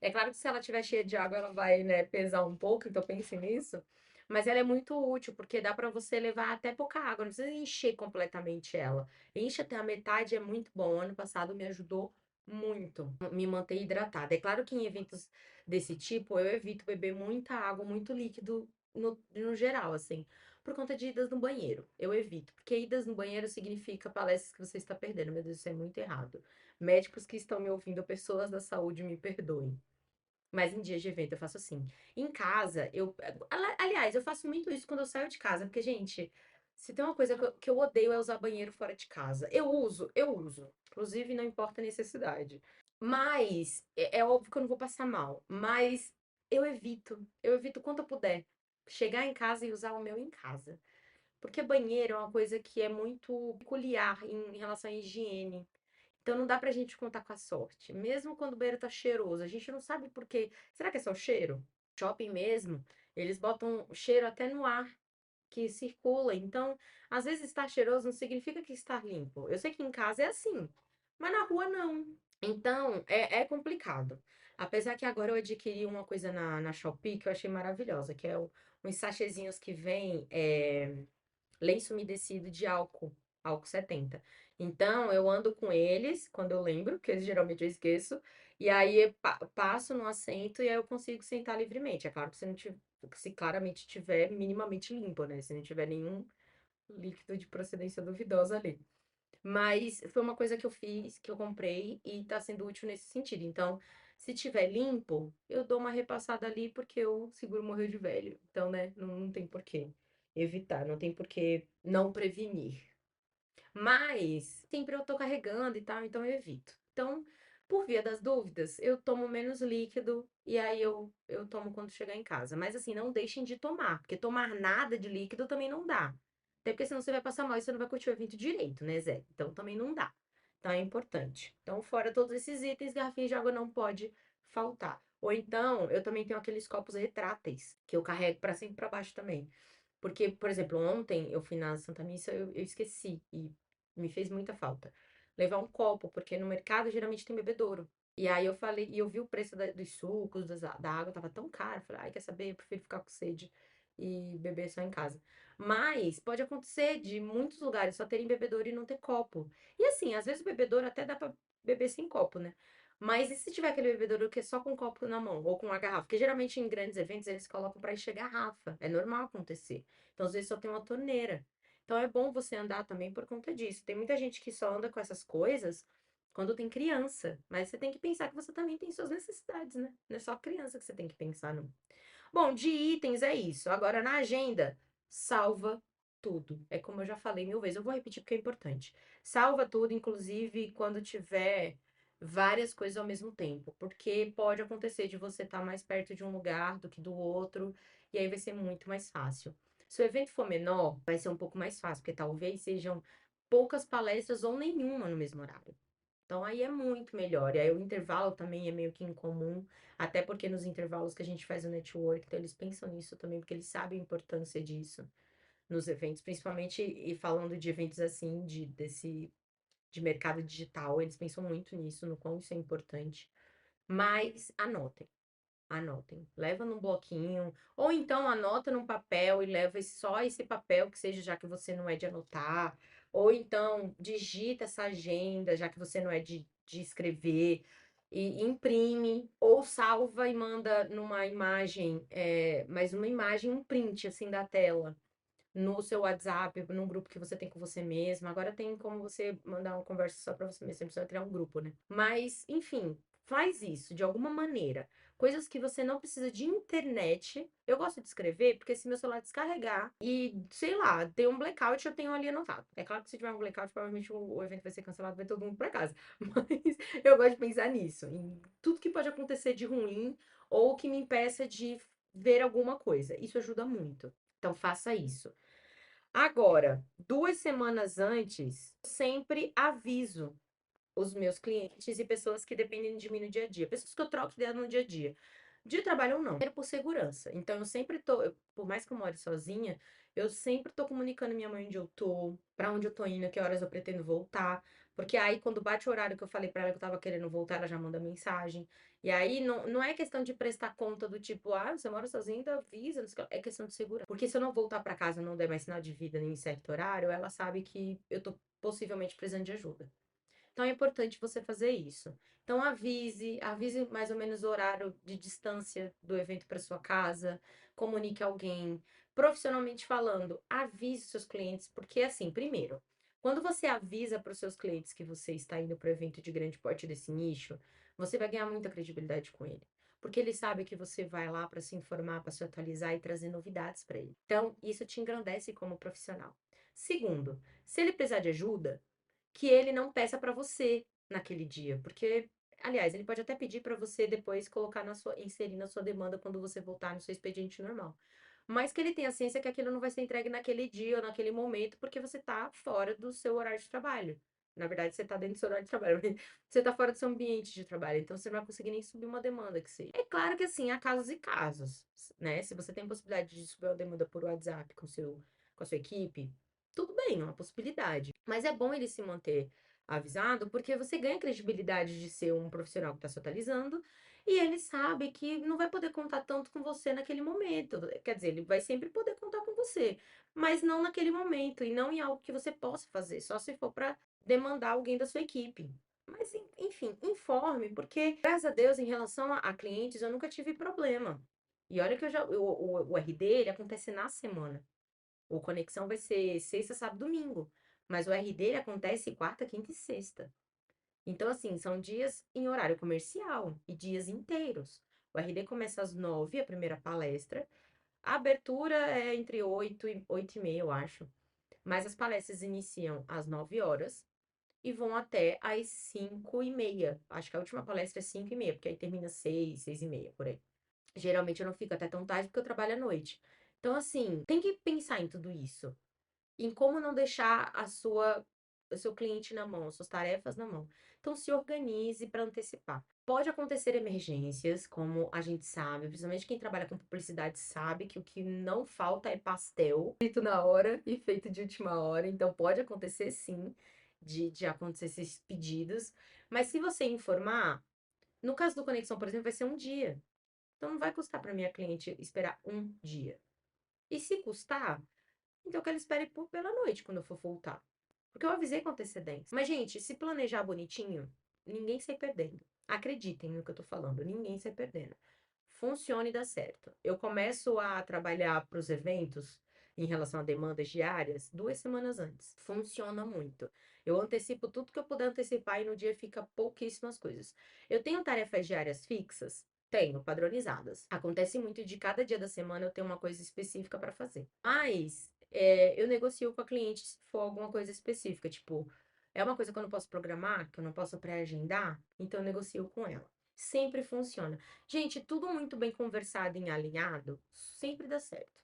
[SPEAKER 1] É claro que se ela estiver cheia de água, ela vai, né, pesar um pouco, então pense nisso. Mas ela é muito útil, porque dá para você levar até pouca água, não precisa encher completamente ela. Enche até a metade, é muito bom. Ano passado me ajudou muito me manter hidratada. É claro que em eventos desse tipo, eu evito beber muita água, muito líquido no geral, assim, por conta de idas no banheiro. Eu evito, porque idas no banheiro significa palestras que você está perdendo. Meu Deus, isso é muito errado. Médicos que estão me ouvindo, pessoas da saúde, me perdoem. Mas em dias de evento eu faço assim. Em casa, aliás, eu faço muito isso quando eu saio de casa, porque, gente, se tem uma coisa que eu odeio é usar banheiro fora de casa. Eu uso. Inclusive, não importa a necessidade. Mas, é óbvio que eu não vou passar mal. Mas eu evito quanto eu puder. Chegar em casa e usar o meu em casa. Porque banheiro é uma coisa que é muito peculiar em relação à higiene. Então não dá pra gente contar com a sorte. Mesmo quando o banheiro tá cheiroso, a gente não sabe por quê. Será que é só o cheiro? Shopping mesmo, eles botam cheiro até no ar que circula. Então, às vezes estar cheiroso não significa que está limpo. Eu sei que em casa é assim, mas na rua não. Então, é complicado. Apesar que agora eu adquiri uma coisa na Shopee que eu achei maravilhosa, que é uns sachêzinhos que vem. Lenço umedecido de álcool 70. Então, eu ando com eles quando eu lembro, porque geralmente eu esqueço, e aí eu passo no assento e aí eu consigo sentar livremente. É claro que se claramente tiver minimamente limpo, né? Se não tiver nenhum líquido de procedência duvidosa ali. Mas foi uma coisa que eu fiz, que eu comprei e tá sendo útil nesse sentido. Então, se tiver limpo, eu dou uma repassada ali porque o seguro morreu de velho. Então, né, não tem por que evitar, não tem por que não prevenir. Mas sempre eu tô carregando e tal, então eu evito. Então, por via das dúvidas, eu tomo menos líquido e aí eu tomo quando chegar em casa. Mas assim, não deixem de tomar, porque tomar nada de líquido também não dá. Até porque senão você vai passar mal e você não vai curtir o evento direito, né, Zé? Então também não dá. Então é importante. Então, fora todos esses itens, garrafinha de água não pode faltar. Ou então, eu também tenho aqueles copos retráteis, que eu carrego pra cima e pra baixo também. Porque, por exemplo, ontem eu fui na Santa Missa, eu esqueci e me fez muita falta. Levar um copo, porque no mercado geralmente tem bebedouro. E aí eu falei, e eu vi o preço dos sucos, da água, tava tão caro. Eu falei, ai, quer saber? Eu prefiro ficar com sede e beber só em casa. Mas pode acontecer de muitos lugares só terem bebedouro e não ter copo. E assim, às vezes o bebedouro até dá pra beber sem copo, né? Mas e se tiver aquele bebedouro que é só com copo na mão ou com a garrafa? Porque geralmente em grandes eventos eles colocam para encher garrafa. É normal acontecer. Então às vezes só tem uma torneira. Então é bom você andar também por conta disso. Tem muita gente que só anda com essas coisas quando tem criança. Mas você tem que pensar que você também tem suas necessidades, né? Não é só criança que você tem que pensar, não. Bom, de itens é isso. Agora, na agenda, salva tudo. É como eu já falei mil vezes, eu vou repetir porque é importante. Salva tudo, inclusive quando tiver várias coisas ao mesmo tempo, porque pode acontecer de você estar mais perto de um lugar do que do outro, e aí vai ser muito mais fácil. Se o evento for menor, vai ser um pouco mais fácil, porque talvez sejam poucas palestras ou nenhuma no mesmo horário. Então aí é muito melhor. E aí o intervalo também é meio que incomum, até porque nos intervalos que a gente faz o network, então eles pensam nisso também, porque eles sabem a importância disso nos eventos, principalmente e falando de eventos assim, de mercado digital, eles pensam muito nisso, no quão isso é importante. Mas anotem. Anotem, leva num bloquinho, ou então anota num papel e leva só esse papel que seja, já que você não é de anotar, ou então digita essa agenda, já que você não é de escrever, e imprime, ou salva e manda numa imagem, mas uma imagem, um print assim da tela, no seu WhatsApp, num grupo que você tem com você mesmo. Agora tem como você mandar uma conversa só para você mesmo, você precisa criar um grupo, né? Mas, enfim, faz isso de alguma maneira. Coisas que você não precisa de internet. Eu gosto de escrever porque se meu celular descarregar e, sei lá, ter um blackout, eu tenho ali anotado. É claro que se tiver um blackout, provavelmente o evento vai ser cancelado, vai todo mundo para casa. Mas eu gosto de pensar nisso, em tudo que pode acontecer de ruim ou que me impeça de ver alguma coisa. Isso ajuda muito. Então faça isso. Agora, 2 semanas antes, sempre aviso os meus clientes e pessoas que dependem de mim no dia a dia, pessoas que eu troco ideia no dia a dia. De trabalho ou não, primeiro por segurança. Então, eu sempre tô, por mais que eu more sozinha, eu sempre tô comunicando minha mãe onde eu tô, pra onde eu tô indo, que horas eu pretendo voltar. Porque aí, quando bate o horário que eu falei pra ela que eu tava querendo voltar, ela já manda mensagem. E aí, não é questão de prestar conta do tipo, ah, você mora sozinha, então avisa, não sei o que. É questão de segurança. Porque se eu não voltar pra casa e não der mais sinal de vida nem em certo horário, ela sabe que eu tô possivelmente precisando de ajuda. Então é importante você fazer isso. Então avise mais ou menos o horário de distância do evento para sua casa, comunique alguém. Profissionalmente falando, avise seus clientes, porque assim, primeiro, quando você avisa para os seus clientes que você está indo para o evento de grande porte desse nicho, você vai ganhar muita credibilidade com ele. Porque ele sabe que você vai lá para se informar, para se atualizar e trazer novidades para ele. Então, isso te engrandece como profissional. Segundo, se ele precisar de ajuda, que ele não peça para você naquele dia, porque, aliás, ele pode até pedir para você depois colocar inserir na sua demanda quando você voltar no seu expediente normal. Mas que ele tenha ciência que aquilo não vai ser entregue naquele dia ou naquele momento, porque você tá fora do seu horário de trabalho. Na verdade, você tá dentro do seu horário de trabalho, mas você tá fora do seu ambiente de trabalho, então você não vai conseguir nem subir uma demanda que seja. É claro que assim, há casos e casos, né? Se você tem possibilidade de subir uma demanda por WhatsApp com a sua equipe, tudo bem, é uma possibilidade. Mas é bom ele se manter avisado, porque você ganha credibilidade de ser um profissional que está se atualizando e ele sabe que não vai poder contar tanto com você naquele momento. Quer dizer, ele vai sempre poder contar com você, mas não naquele momento e não em algo que você possa fazer, só se for para demandar alguém da sua equipe. Mas, enfim, informe, porque, graças a Deus, em relação a clientes, eu nunca tive problema. E olha que o RD, ele acontece na semana. O Conexão vai ser sexta, sábado, domingo. Mas o RD ele acontece quarta, quinta e sexta. Então, assim, são dias em horário comercial e dias inteiros. O RD começa às 9, a primeira palestra. A abertura é entre 8 e 8 e meia, eu acho. Mas as palestras iniciam às 9 horas e vão até às 5 e meia. Acho que a última palestra é 5 e meia, porque aí termina 6, 6 e meia, por aí. Geralmente eu não fico até tão tarde porque eu trabalho à noite. Então, assim, tem que pensar em tudo isso. Em como não deixar a sua o seu cliente na mão, suas tarefas na mão. Então, se organize para antecipar. Pode acontecer emergências, como a gente sabe, principalmente quem trabalha com publicidade sabe que o que não falta é pastel, feito na hora e feito de última hora. Então, pode acontecer sim, de acontecer esses pedidos. Mas se você informar, no caso do Conexão, por exemplo, vai ser um dia. Então, não vai custar para minha cliente esperar um dia. E se custar, então que ela espere pela noite, quando eu for voltar. Porque eu avisei com antecedência. Mas, gente, se planejar bonitinho, ninguém sai perdendo. Acreditem no que eu tô falando, ninguém sai perdendo. Funciona e dá certo. Eu começo a trabalhar para os eventos em relação a demandas diárias 2 semanas antes. Funciona muito. Eu antecipo tudo que eu puder antecipar e no dia fica pouquíssimas coisas. Eu tenho tarefas diárias fixas? Tenho, padronizadas. Acontece muito de cada dia da semana eu ter uma coisa específica para fazer. Mas eu negocio com a cliente se for alguma coisa específica. Tipo, é uma coisa que eu não posso programar, que eu não posso pré-agendar, então eu negocio com ela. Sempre funciona. Gente, tudo muito bem conversado e alinhado, sempre dá certo.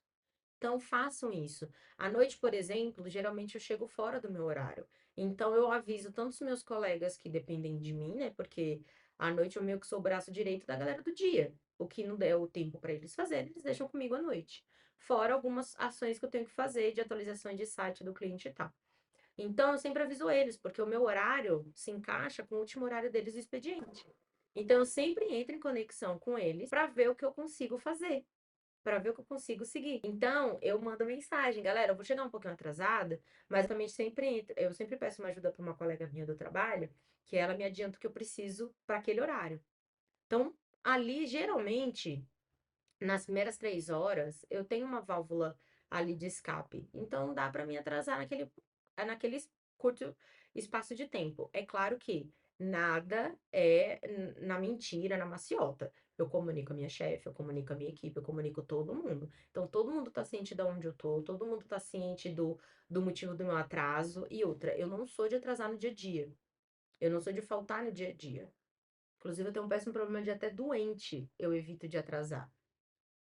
[SPEAKER 1] Então façam isso. À noite, por exemplo, geralmente eu chego fora do meu horário. Então eu aviso tanto os meus colegas que dependem de mim, né? Porque à noite eu meio que sou o braço direito da galera do dia. O que não der o tempo para eles fazerem, eles deixam comigo à noite. Fora algumas ações que eu tenho que fazer de atualização de site do cliente e tal. Então eu sempre aviso eles, porque o meu horário se encaixa com o último horário deles do expediente. Então eu sempre entro em conexão com eles para ver o que eu consigo fazer, para ver o que eu consigo seguir. Então, eu mando mensagem, galera, eu vou chegar um pouquinho atrasada, mas eu também eu sempre peço uma ajuda para uma colega minha do trabalho, que ela me adianta o que eu preciso para aquele horário. Então, ali, geralmente, nas primeiras 3 horas, eu tenho uma válvula ali de escape. Então, dá para me atrasar naquele curto espaço de tempo. É claro que nada é na mentira, na maciota. Eu comunico a minha chefe, eu comunico a minha equipe, eu comunico todo mundo. Então, todo mundo tá ciente de onde eu tô, todo mundo tá ciente do motivo do meu atraso. E outra, eu não sou de atrasar no dia a dia. Eu não sou de faltar no dia a dia. Inclusive, eu tenho um péssimo problema de até doente, eu evito de atrasar.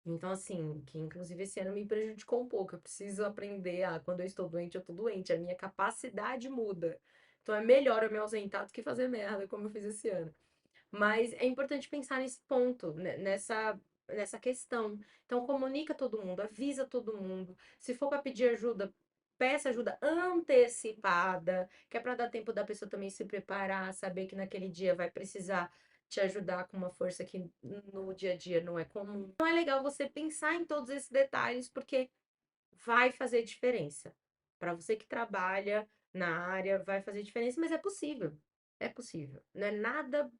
[SPEAKER 1] Então, assim, que inclusive esse ano me prejudicou um pouco. Eu preciso aprender a, quando eu estou doente, eu tô doente. A minha capacidade muda. Então, é melhor eu me ausentar do que fazer merda, como eu fiz esse ano. Mas é importante pensar nesse ponto, nessa questão. Então, comunica todo mundo, avisa todo mundo. Se for para pedir ajuda, peça ajuda antecipada, que é para dar tempo da pessoa também se preparar, saber que naquele dia vai precisar te ajudar com uma força que no dia a dia não é comum. Então, é legal você pensar em todos esses detalhes, porque vai fazer diferença. Para você que trabalha na área, vai fazer diferença, mas é possível. É possível. Não é nada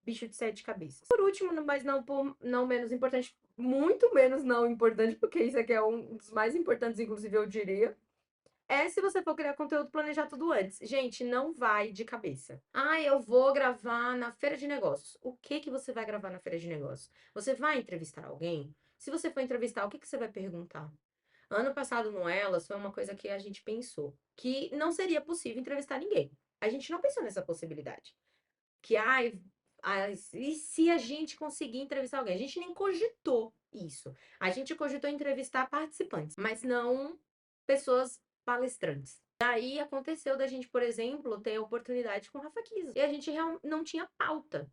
[SPEAKER 1] bicho de sete cabeças. Por último, mas não menos importante, muito menos não importante, porque isso aqui é um dos mais importantes, inclusive eu diria, é se você for criar conteúdo, planejar tudo antes. Gente, não vai de cabeça. Ah, eu vou gravar na feira de negócios. O que que você vai gravar na feira de negócios? Você vai entrevistar alguém? Se você for entrevistar, o que que você vai perguntar? Ano passado no Elas foi uma coisa que a gente pensou, que não seria possível entrevistar ninguém. A gente não pensou nessa possibilidade. Que, e se a gente conseguir entrevistar alguém? A gente nem cogitou isso. A gente cogitou entrevistar participantes, mas não pessoas palestrantes. Daí aconteceu da gente, por exemplo, ter a oportunidade com o Rafa Kiso. E a gente não tinha pauta.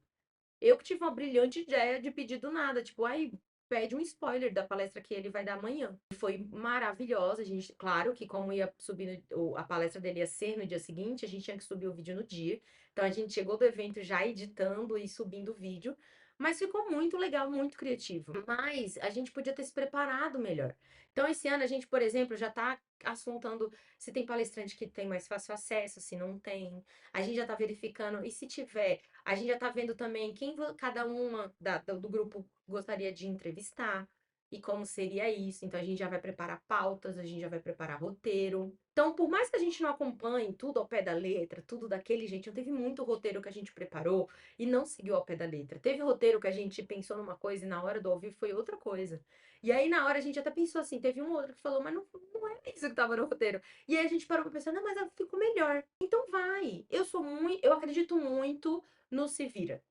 [SPEAKER 1] Eu que tive uma brilhante ideia de pedir do nada, tipo, ai, pede um spoiler da palestra que ele vai dar amanhã. E foi maravilhosa, a gente, claro que como ia subir, a palestra dele ia ser no dia seguinte, a gente tinha que subir o vídeo no dia. Então a gente chegou do evento já editando e subindo o vídeo, mas ficou muito legal, muito criativo. Mas a gente podia ter se preparado melhor. Então esse ano a gente, por exemplo, já tá assuntando se tem palestrante que tem mais fácil acesso, se não tem. A gente já tá verificando, e se tiver, a gente já tá vendo também quem cada uma do grupo gostaria de entrevistar e como seria isso. Então a gente já vai preparar pautas, a gente já vai preparar roteiro. Então, por mais que a gente não acompanhe tudo ao pé da letra, tudo daquele jeito, não teve muito roteiro que a gente preparou e não seguiu ao pé da letra. Teve roteiro que a gente pensou numa coisa e na hora do ao vivo foi outra coisa. E aí, na hora, a gente até pensou assim, teve um outro que falou, mas não é isso que tava no roteiro. E aí a gente parou pra pensar, não, mas ela ficou melhor. Então vai. Eu acredito muito no se vira.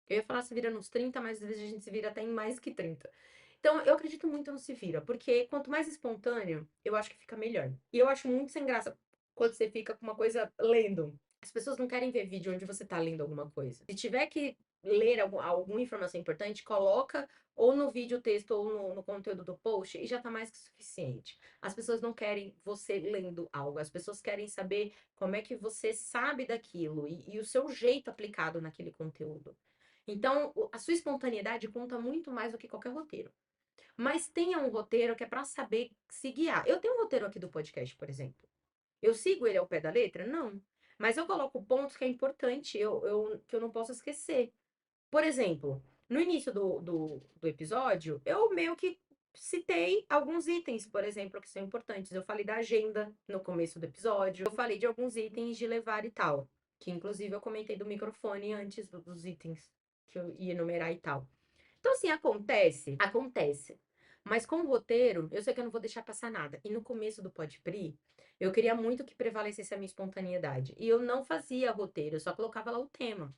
[SPEAKER 1] Eu ia falar se vira nos 30, mas às vezes a gente se vira até em mais que 30. Então, eu acredito muito no se vira, porque quanto mais espontâneo, eu acho que fica melhor. E eu acho muito sem graça quando você fica com uma coisa lendo. As pessoas não querem ver vídeo onde você tá lendo alguma coisa. Se tiver que ler alguma informação importante, coloca ou no vídeo texto ou no conteúdo do post e já tá mais que suficiente. As pessoas não querem você lendo algo, as pessoas querem saber como é que você sabe daquilo e o seu jeito aplicado naquele conteúdo. Então, a sua espontaneidade conta muito mais do que qualquer roteiro. Mas tenha um roteiro que é para saber se guiar. Eu tenho um roteiro aqui do podcast, por exemplo. Eu sigo ele ao pé da letra? Não. Mas eu coloco pontos que é importante, que eu não posso esquecer. Por exemplo, no início do episódio, eu meio que citei alguns itens, por exemplo, que são importantes. Eu falei da agenda no começo do episódio, eu falei de alguns itens de levar e tal. Que inclusive eu comentei do microfone antes dos itens que eu ia enumerar e tal. Então, assim, acontece? Acontece. Mas com o roteiro, eu sei que eu não vou deixar passar nada. E no começo do Podpri, eu queria muito que prevalecesse a minha espontaneidade. E eu não fazia roteiro, eu só colocava lá o tema,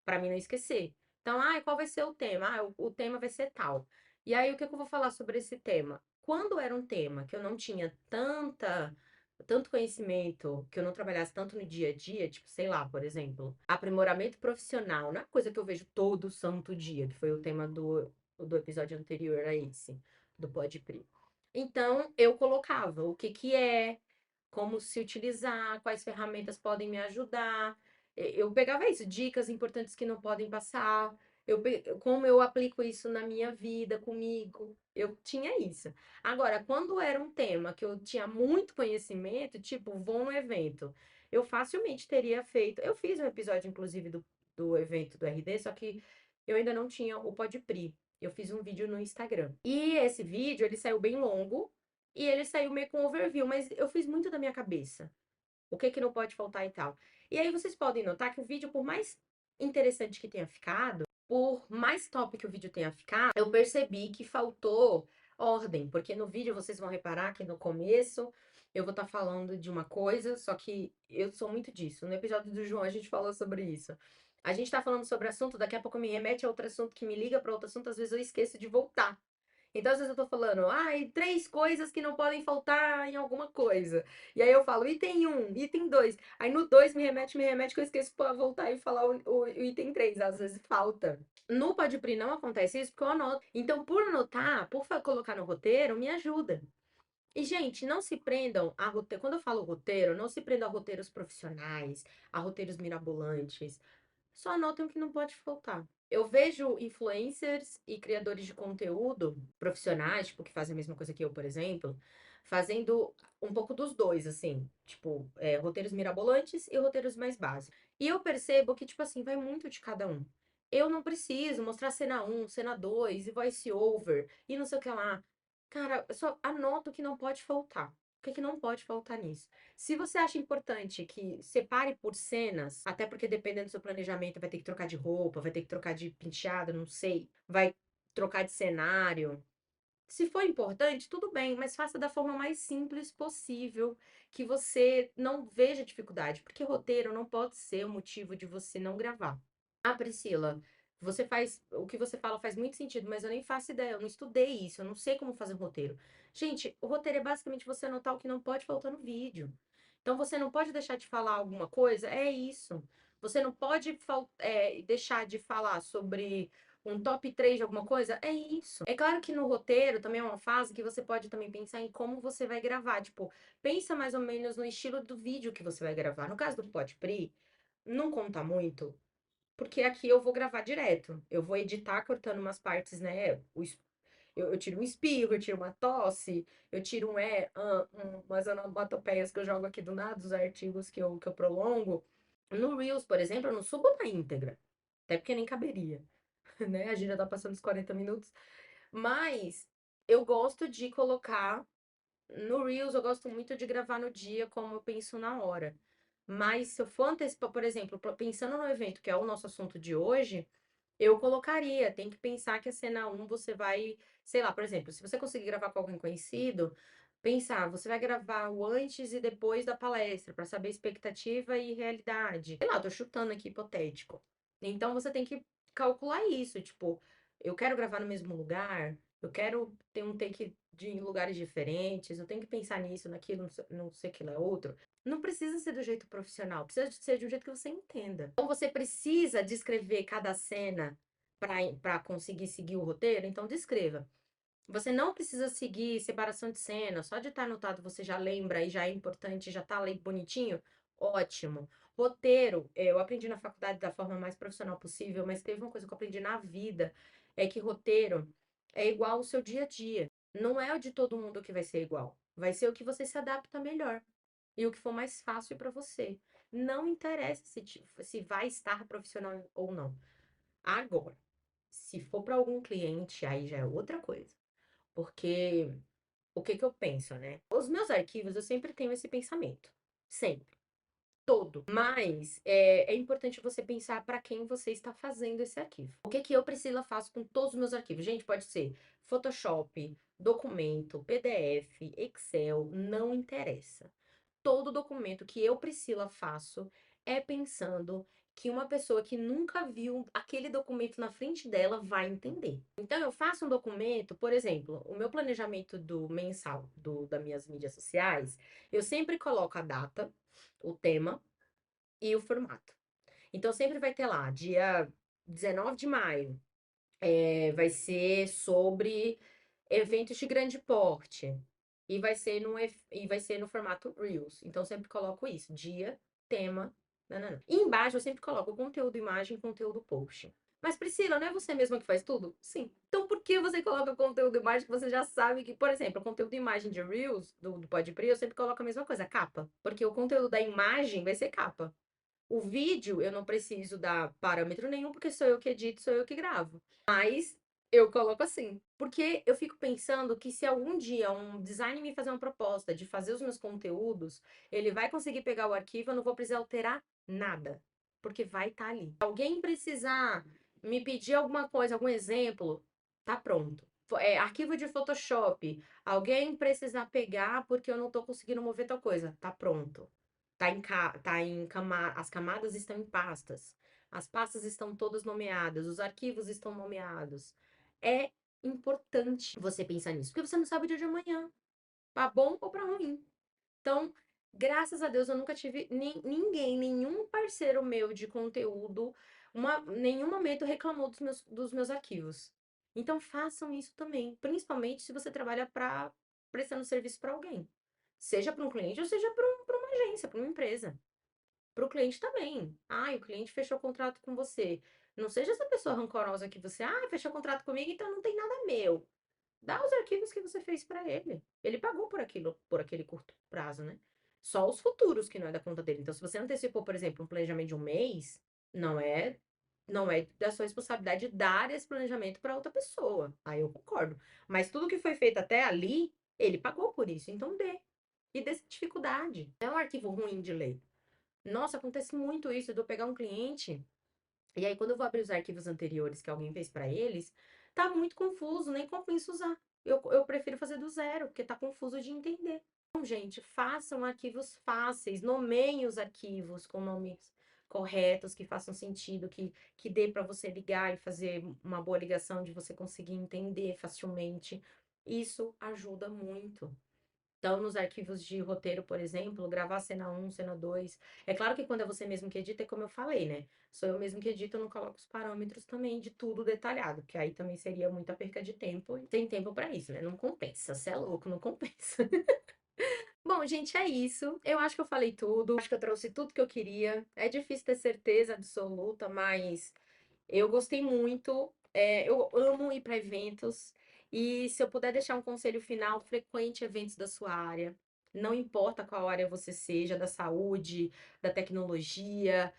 [SPEAKER 1] pra mim não esquecer. Então, qual vai ser o tema? O tema vai ser tal. E aí, o que que eu vou falar sobre esse tema? Quando era um tema que eu não tinha tanto conhecimento, que eu não trabalhasse tanto no dia a dia, tipo, sei lá, por exemplo, aprimoramento profissional, não é coisa que eu vejo todo santo dia, que foi o tema do episódio anterior a esse, do Podpri. Então, eu colocava o que que é, como se utilizar, quais ferramentas podem me ajudar. Eu pegava isso, dicas importantes que não podem passar, como eu aplico isso na minha vida, comigo. Eu tinha isso. Agora, quando era um tema que eu tinha muito conhecimento, tipo, vou no evento, eu facilmente teria feito. Eu fiz um episódio, inclusive, do evento do RD, só que eu ainda não tinha o Podpri. Eu fiz um vídeo no Instagram. E esse vídeo, ele saiu bem longo, e ele saiu meio com overview, mas eu fiz muito da minha cabeça. O que que não pode faltar e tal. E aí vocês podem notar que o vídeo, por mais interessante que tenha ficado, por mais top que o vídeo tenha ficado, eu percebi que faltou ordem, porque no vídeo vocês vão reparar que no começo eu vou estar falando de uma coisa, só que eu sou muito disso. No episódio do João a gente falou sobre isso. A gente tá falando sobre assunto, daqui a pouco me remete a outro assunto que me liga para outro assunto, às vezes eu esqueço de voltar. Então, às vezes eu tô falando, três coisas que não podem faltar em alguma coisa. E aí eu falo, item um, item 2. Aí no 2 me remete, que eu esqueço pra voltar e falar o item 3. Às vezes falta. No Podpri não acontece isso porque eu anoto. Então, por anotar, colocar no roteiro, me ajuda. E, gente, não se prendam a roteiro. Quando eu falo roteiro, não se prendam a roteiros profissionais, a roteiros mirabolantes. Só anotem o que não pode faltar. Eu vejo influencers e criadores de conteúdo profissionais, tipo, que fazem a mesma coisa que eu, por exemplo, fazendo um pouco dos dois, assim, tipo, roteiros mirabolantes e roteiros mais básicos. E eu percebo que, tipo assim, vai muito de cada um. Eu não preciso mostrar cena um, cena 2 e voice over e não sei o que lá. Cara, eu só anoto o que não pode faltar. O que que não pode faltar nisso? Se você acha importante que separe por cenas, até porque dependendo do seu planejamento, vai ter que trocar de roupa, vai ter que trocar de penteado, não sei, vai trocar de cenário. Se for importante, tudo bem, mas faça da forma mais simples possível, que você não veja dificuldade, porque roteiro não pode ser o motivo de você não gravar. Priscila, o que você fala faz muito sentido, mas eu nem faço ideia, eu não estudei isso, eu não sei como fazer um roteiro. Gente, o roteiro é basicamente você anotar o que não pode faltar no vídeo. Então você não pode deixar de falar alguma coisa, é isso. Você não pode deixar de falar sobre um top 3 de alguma coisa, é isso. É claro que no roteiro também é uma fase que você pode também pensar em como você vai gravar. Tipo, pensa mais ou menos no estilo do vídeo que você vai gravar. No caso do Podpri, não conta muito, porque aqui eu vou gravar direto. Eu vou editar cortando umas partes, né? Eu tiro um espirro, eu tiro uma tosse, eu tiro umas onomatopeias que eu jogo aqui do nada, os artigos que eu prolongo. No Reels, por exemplo, eu não subo na íntegra. Até porque nem caberia, né? A gente já tá passando os 40 minutos. Mas eu gosto de colocar. No Reels, eu gosto muito de gravar no dia, como eu penso na hora. Mas se eu for antecipar, por exemplo, pensando no evento, que é o nosso assunto de hoje, eu colocaria. Tem que pensar que a cena um você vai, sei lá, por exemplo, se você conseguir gravar com alguém conhecido, pensar, você vai gravar o antes e depois da palestra, para saber expectativa e realidade. Sei lá, tô chutando aqui hipotético. Então você tem que calcular isso, tipo, eu quero gravar no mesmo lugar, eu quero ter um take de em lugares diferentes, eu tenho que pensar nisso, naquilo, não sei o que lá, outro. Não precisa ser do jeito profissional, precisa ser de um jeito que você entenda. Então você precisa descrever cada cena para conseguir seguir o roteiro, então descreva. Você não precisa seguir separação de cena, só de estar anotado você já lembra e já é importante, já tá ali bonitinho, ótimo. Roteiro, eu aprendi na faculdade da forma mais profissional possível, mas teve uma coisa que eu aprendi na vida, é que roteiro é igual ao seu dia a dia. Não é o de todo mundo que vai ser igual. Vai ser o que você se adapta melhor e o que for mais fácil para você. Não interessa se vai estar profissional ou não. Agora, se for para algum cliente, aí já é outra coisa. Porque o que que eu penso, né? Os meus arquivos, eu sempre tenho esse pensamento. Sempre. Todo. Mas é importante você pensar para quem você está fazendo esse arquivo. O que que eu, Priscila, faço com todos os meus arquivos? Gente, pode ser Photoshop, documento, PDF, Excel, não interessa. Todo documento que eu, Priscila, faço é pensando que uma pessoa que nunca viu aquele documento na frente dela vai entender. Então, eu faço um documento, por exemplo, o meu planejamento do mensal das minhas mídias sociais, eu sempre coloco a data, o tema e o formato. Então, sempre vai ter lá, dia 19 de maio, vai ser sobre eventos de grande porte. E vai ser no formato Reels. Então, eu sempre coloco isso: dia, tema, nananã. E embaixo eu sempre coloco conteúdo imagem, conteúdo post. Mas, Priscila, não é você mesma que faz tudo? Sim. Então, por que você coloca conteúdo imagem que você já sabe que, por exemplo, o conteúdo imagem de Reels, do Podpress, eu sempre coloco a mesma coisa, capa. Porque o conteúdo da imagem vai ser capa. O vídeo eu não preciso dar parâmetro nenhum, porque sou eu que edito, sou eu que gravo. Mas eu coloco assim. Porque eu fico pensando que se algum dia um designer me fazer uma proposta de fazer os meus conteúdos, ele vai conseguir pegar o arquivo, eu não vou precisar alterar nada. Porque vai estar ali. Se alguém precisar me pedir alguma coisa, algum exemplo, tá pronto. Arquivo de Photoshop. Alguém precisar pegar porque eu não tô conseguindo mover tal coisa, tá pronto. As camadas estão em pastas. As pastas estão todas nomeadas, os arquivos estão nomeados. É importante você pensar nisso, porque você não sabe o dia de amanhã, para bom ou para ruim. Então, graças a Deus, eu nunca tive ninguém, nenhum parceiro meu de conteúdo, nenhum momento reclamou dos meus arquivos. Então, façam isso também, principalmente se você trabalha prestando serviço para alguém. Seja para um cliente ou seja para uma agência, para uma empresa. Para o cliente também. Ah, o cliente fechou o contrato com você. Não seja essa pessoa rancorosa que você, fechou o contrato comigo, então não tem nada meu. Dá os arquivos que você fez para ele. Ele pagou por aquilo, por aquele curto prazo, né? Só os futuros que não é da conta dele. Então, se você antecipou, por exemplo, um planejamento de um mês, não é, não é da sua responsabilidade dar esse planejamento para outra pessoa. Aí eu concordo. Mas tudo que foi feito até ali, ele pagou por isso. Então dê. E dê dificuldade. Não é um arquivo ruim de ler. Nossa, acontece muito isso, de eu pegar um cliente, e aí quando eu vou abrir os arquivos anteriores que alguém fez para eles, tá muito confuso, nem compensa usar. Eu prefiro fazer do zero, porque tá confuso de entender. Então, gente, façam arquivos fáceis, nomeiem os arquivos com nomes corretos, que façam sentido, que dê para você ligar e fazer uma boa ligação, de você conseguir entender facilmente. Isso ajuda muito. Então, nos arquivos de roteiro, por exemplo, gravar cena um, cena 2. É claro que quando é você mesmo que edita, é como eu falei, né? Sou eu mesmo que edito, eu não coloco os parâmetros também de tudo detalhado, que aí também seria muita perca de tempo. E tem tempo pra isso, né? Não compensa. Você é louco, não compensa. Bom, gente, é isso. Eu acho que eu falei tudo. Acho que eu trouxe tudo que eu queria. É difícil ter certeza absoluta, mas eu gostei muito. Eu amo ir para eventos. E se eu puder deixar um conselho final, frequente eventos da sua área. Não importa qual área você seja, da saúde, da tecnologia,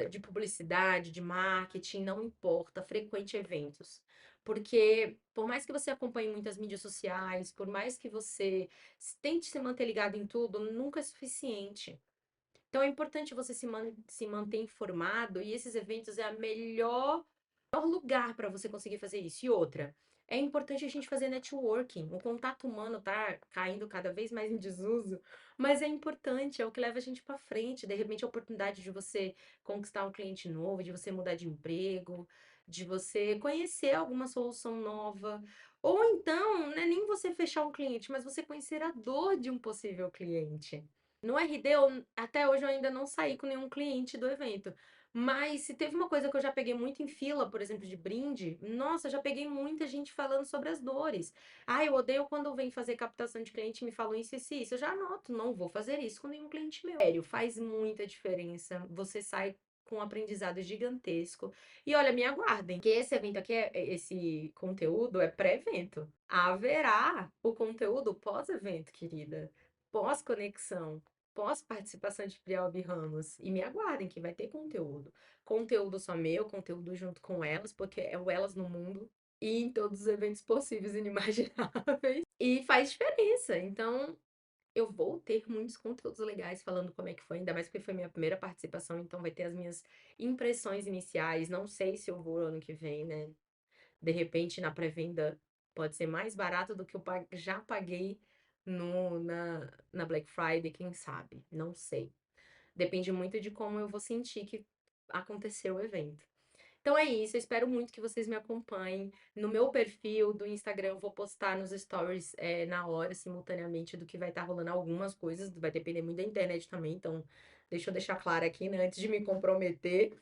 [SPEAKER 1] de publicidade, de marketing, não importa, frequente eventos. Porque por mais que você acompanhe muitas mídias sociais, por mais que você tente se manter ligado em tudo, nunca é suficiente. Então é importante você se manter informado, e esses eventos é a melhor lugar para você conseguir fazer isso. E outra, é importante a gente fazer networking. O contato humano tá caindo cada vez mais em desuso, mas é importante, é o que leva a gente para frente. De repente, a oportunidade de você conquistar um cliente novo, de você mudar de emprego, de você conhecer alguma solução nova. Ou então, não é nem você fechar um cliente, mas você conhecer a dor de um possível cliente. No RD, até hoje eu ainda não saí com nenhum cliente do evento. Mas se teve uma coisa que eu já peguei muito em fila, por exemplo, de brinde, nossa, já peguei muita gente falando sobre as dores. Ah, eu odeio quando vem fazer captação de cliente e me falam isso, isso, e isso. Eu já anoto, não vou fazer isso com nenhum cliente meu. Sério, faz muita diferença. Você sai com um aprendizado gigantesco. E olha, me aguardem, que esse evento aqui, esse conteúdo é pré-evento. Haverá o conteúdo pós-evento, querida. Pós-conexão, pós-participação de Prialb Ramos. E me aguardem que vai ter conteúdo. Conteúdo só meu, conteúdo junto com elas, porque é o Elas no Mundo e em todos os eventos possíveis e inimagináveis. E faz diferença. Então, eu vou ter muitos conteúdos legais falando como é que foi, ainda mais porque foi minha primeira participação, então vai ter as minhas impressões iniciais. Não sei se eu vou ano que vem, né? De repente, na pré-venda pode ser mais barato do que eu já paguei na Black Friday, quem sabe? Não sei. Depende muito de como eu vou sentir que aconteceu o evento. Então é isso, eu espero muito que vocês me acompanhem. No meu perfil do Instagram, eu vou postar nos stories na hora, simultaneamente, do que vai estar rolando algumas coisas. Vai depender muito da internet também, então deixa eu deixar claro aqui, né, antes de me comprometer.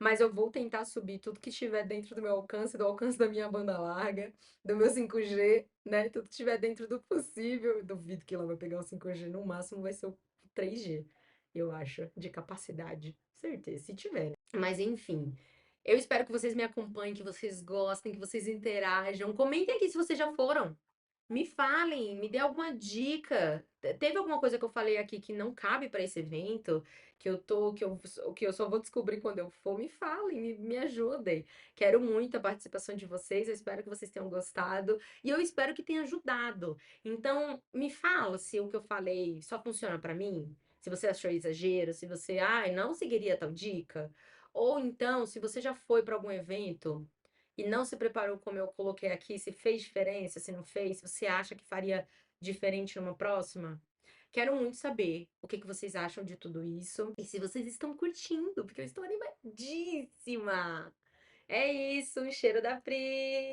[SPEAKER 1] Mas eu vou tentar subir tudo que estiver dentro do meu alcance, do alcance da minha banda larga, do meu 5G, né? Tudo que estiver dentro do possível. Eu duvido que ela vai pegar o 5G, no máximo vai ser o 3G, eu acho, de capacidade. Certeza, se tiver, né? Mas enfim, eu espero que vocês me acompanhem, que vocês gostem, que vocês interajam. Comentem aqui se vocês já foram. Me falem, me dê alguma dica. Teve alguma coisa que eu falei aqui que não cabe para esse evento, que eu só vou descobrir quando eu for? Me falem, me ajudem. Quero muito a participação de vocês. Eu espero que vocês tenham gostado e eu espero que tenha ajudado. Então, me fala se o que eu falei só funciona para mim, se você achou exagero, se você, ai, não seguiria tal dica, ou então, se você já foi para algum evento e não se preparou como eu coloquei aqui, se fez diferença, se não fez, se você acha que faria diferente numa próxima. Quero muito saber o que que vocês acham de tudo isso e se vocês estão curtindo, porque eu estou animadíssima. É isso, um cheiro da Pri.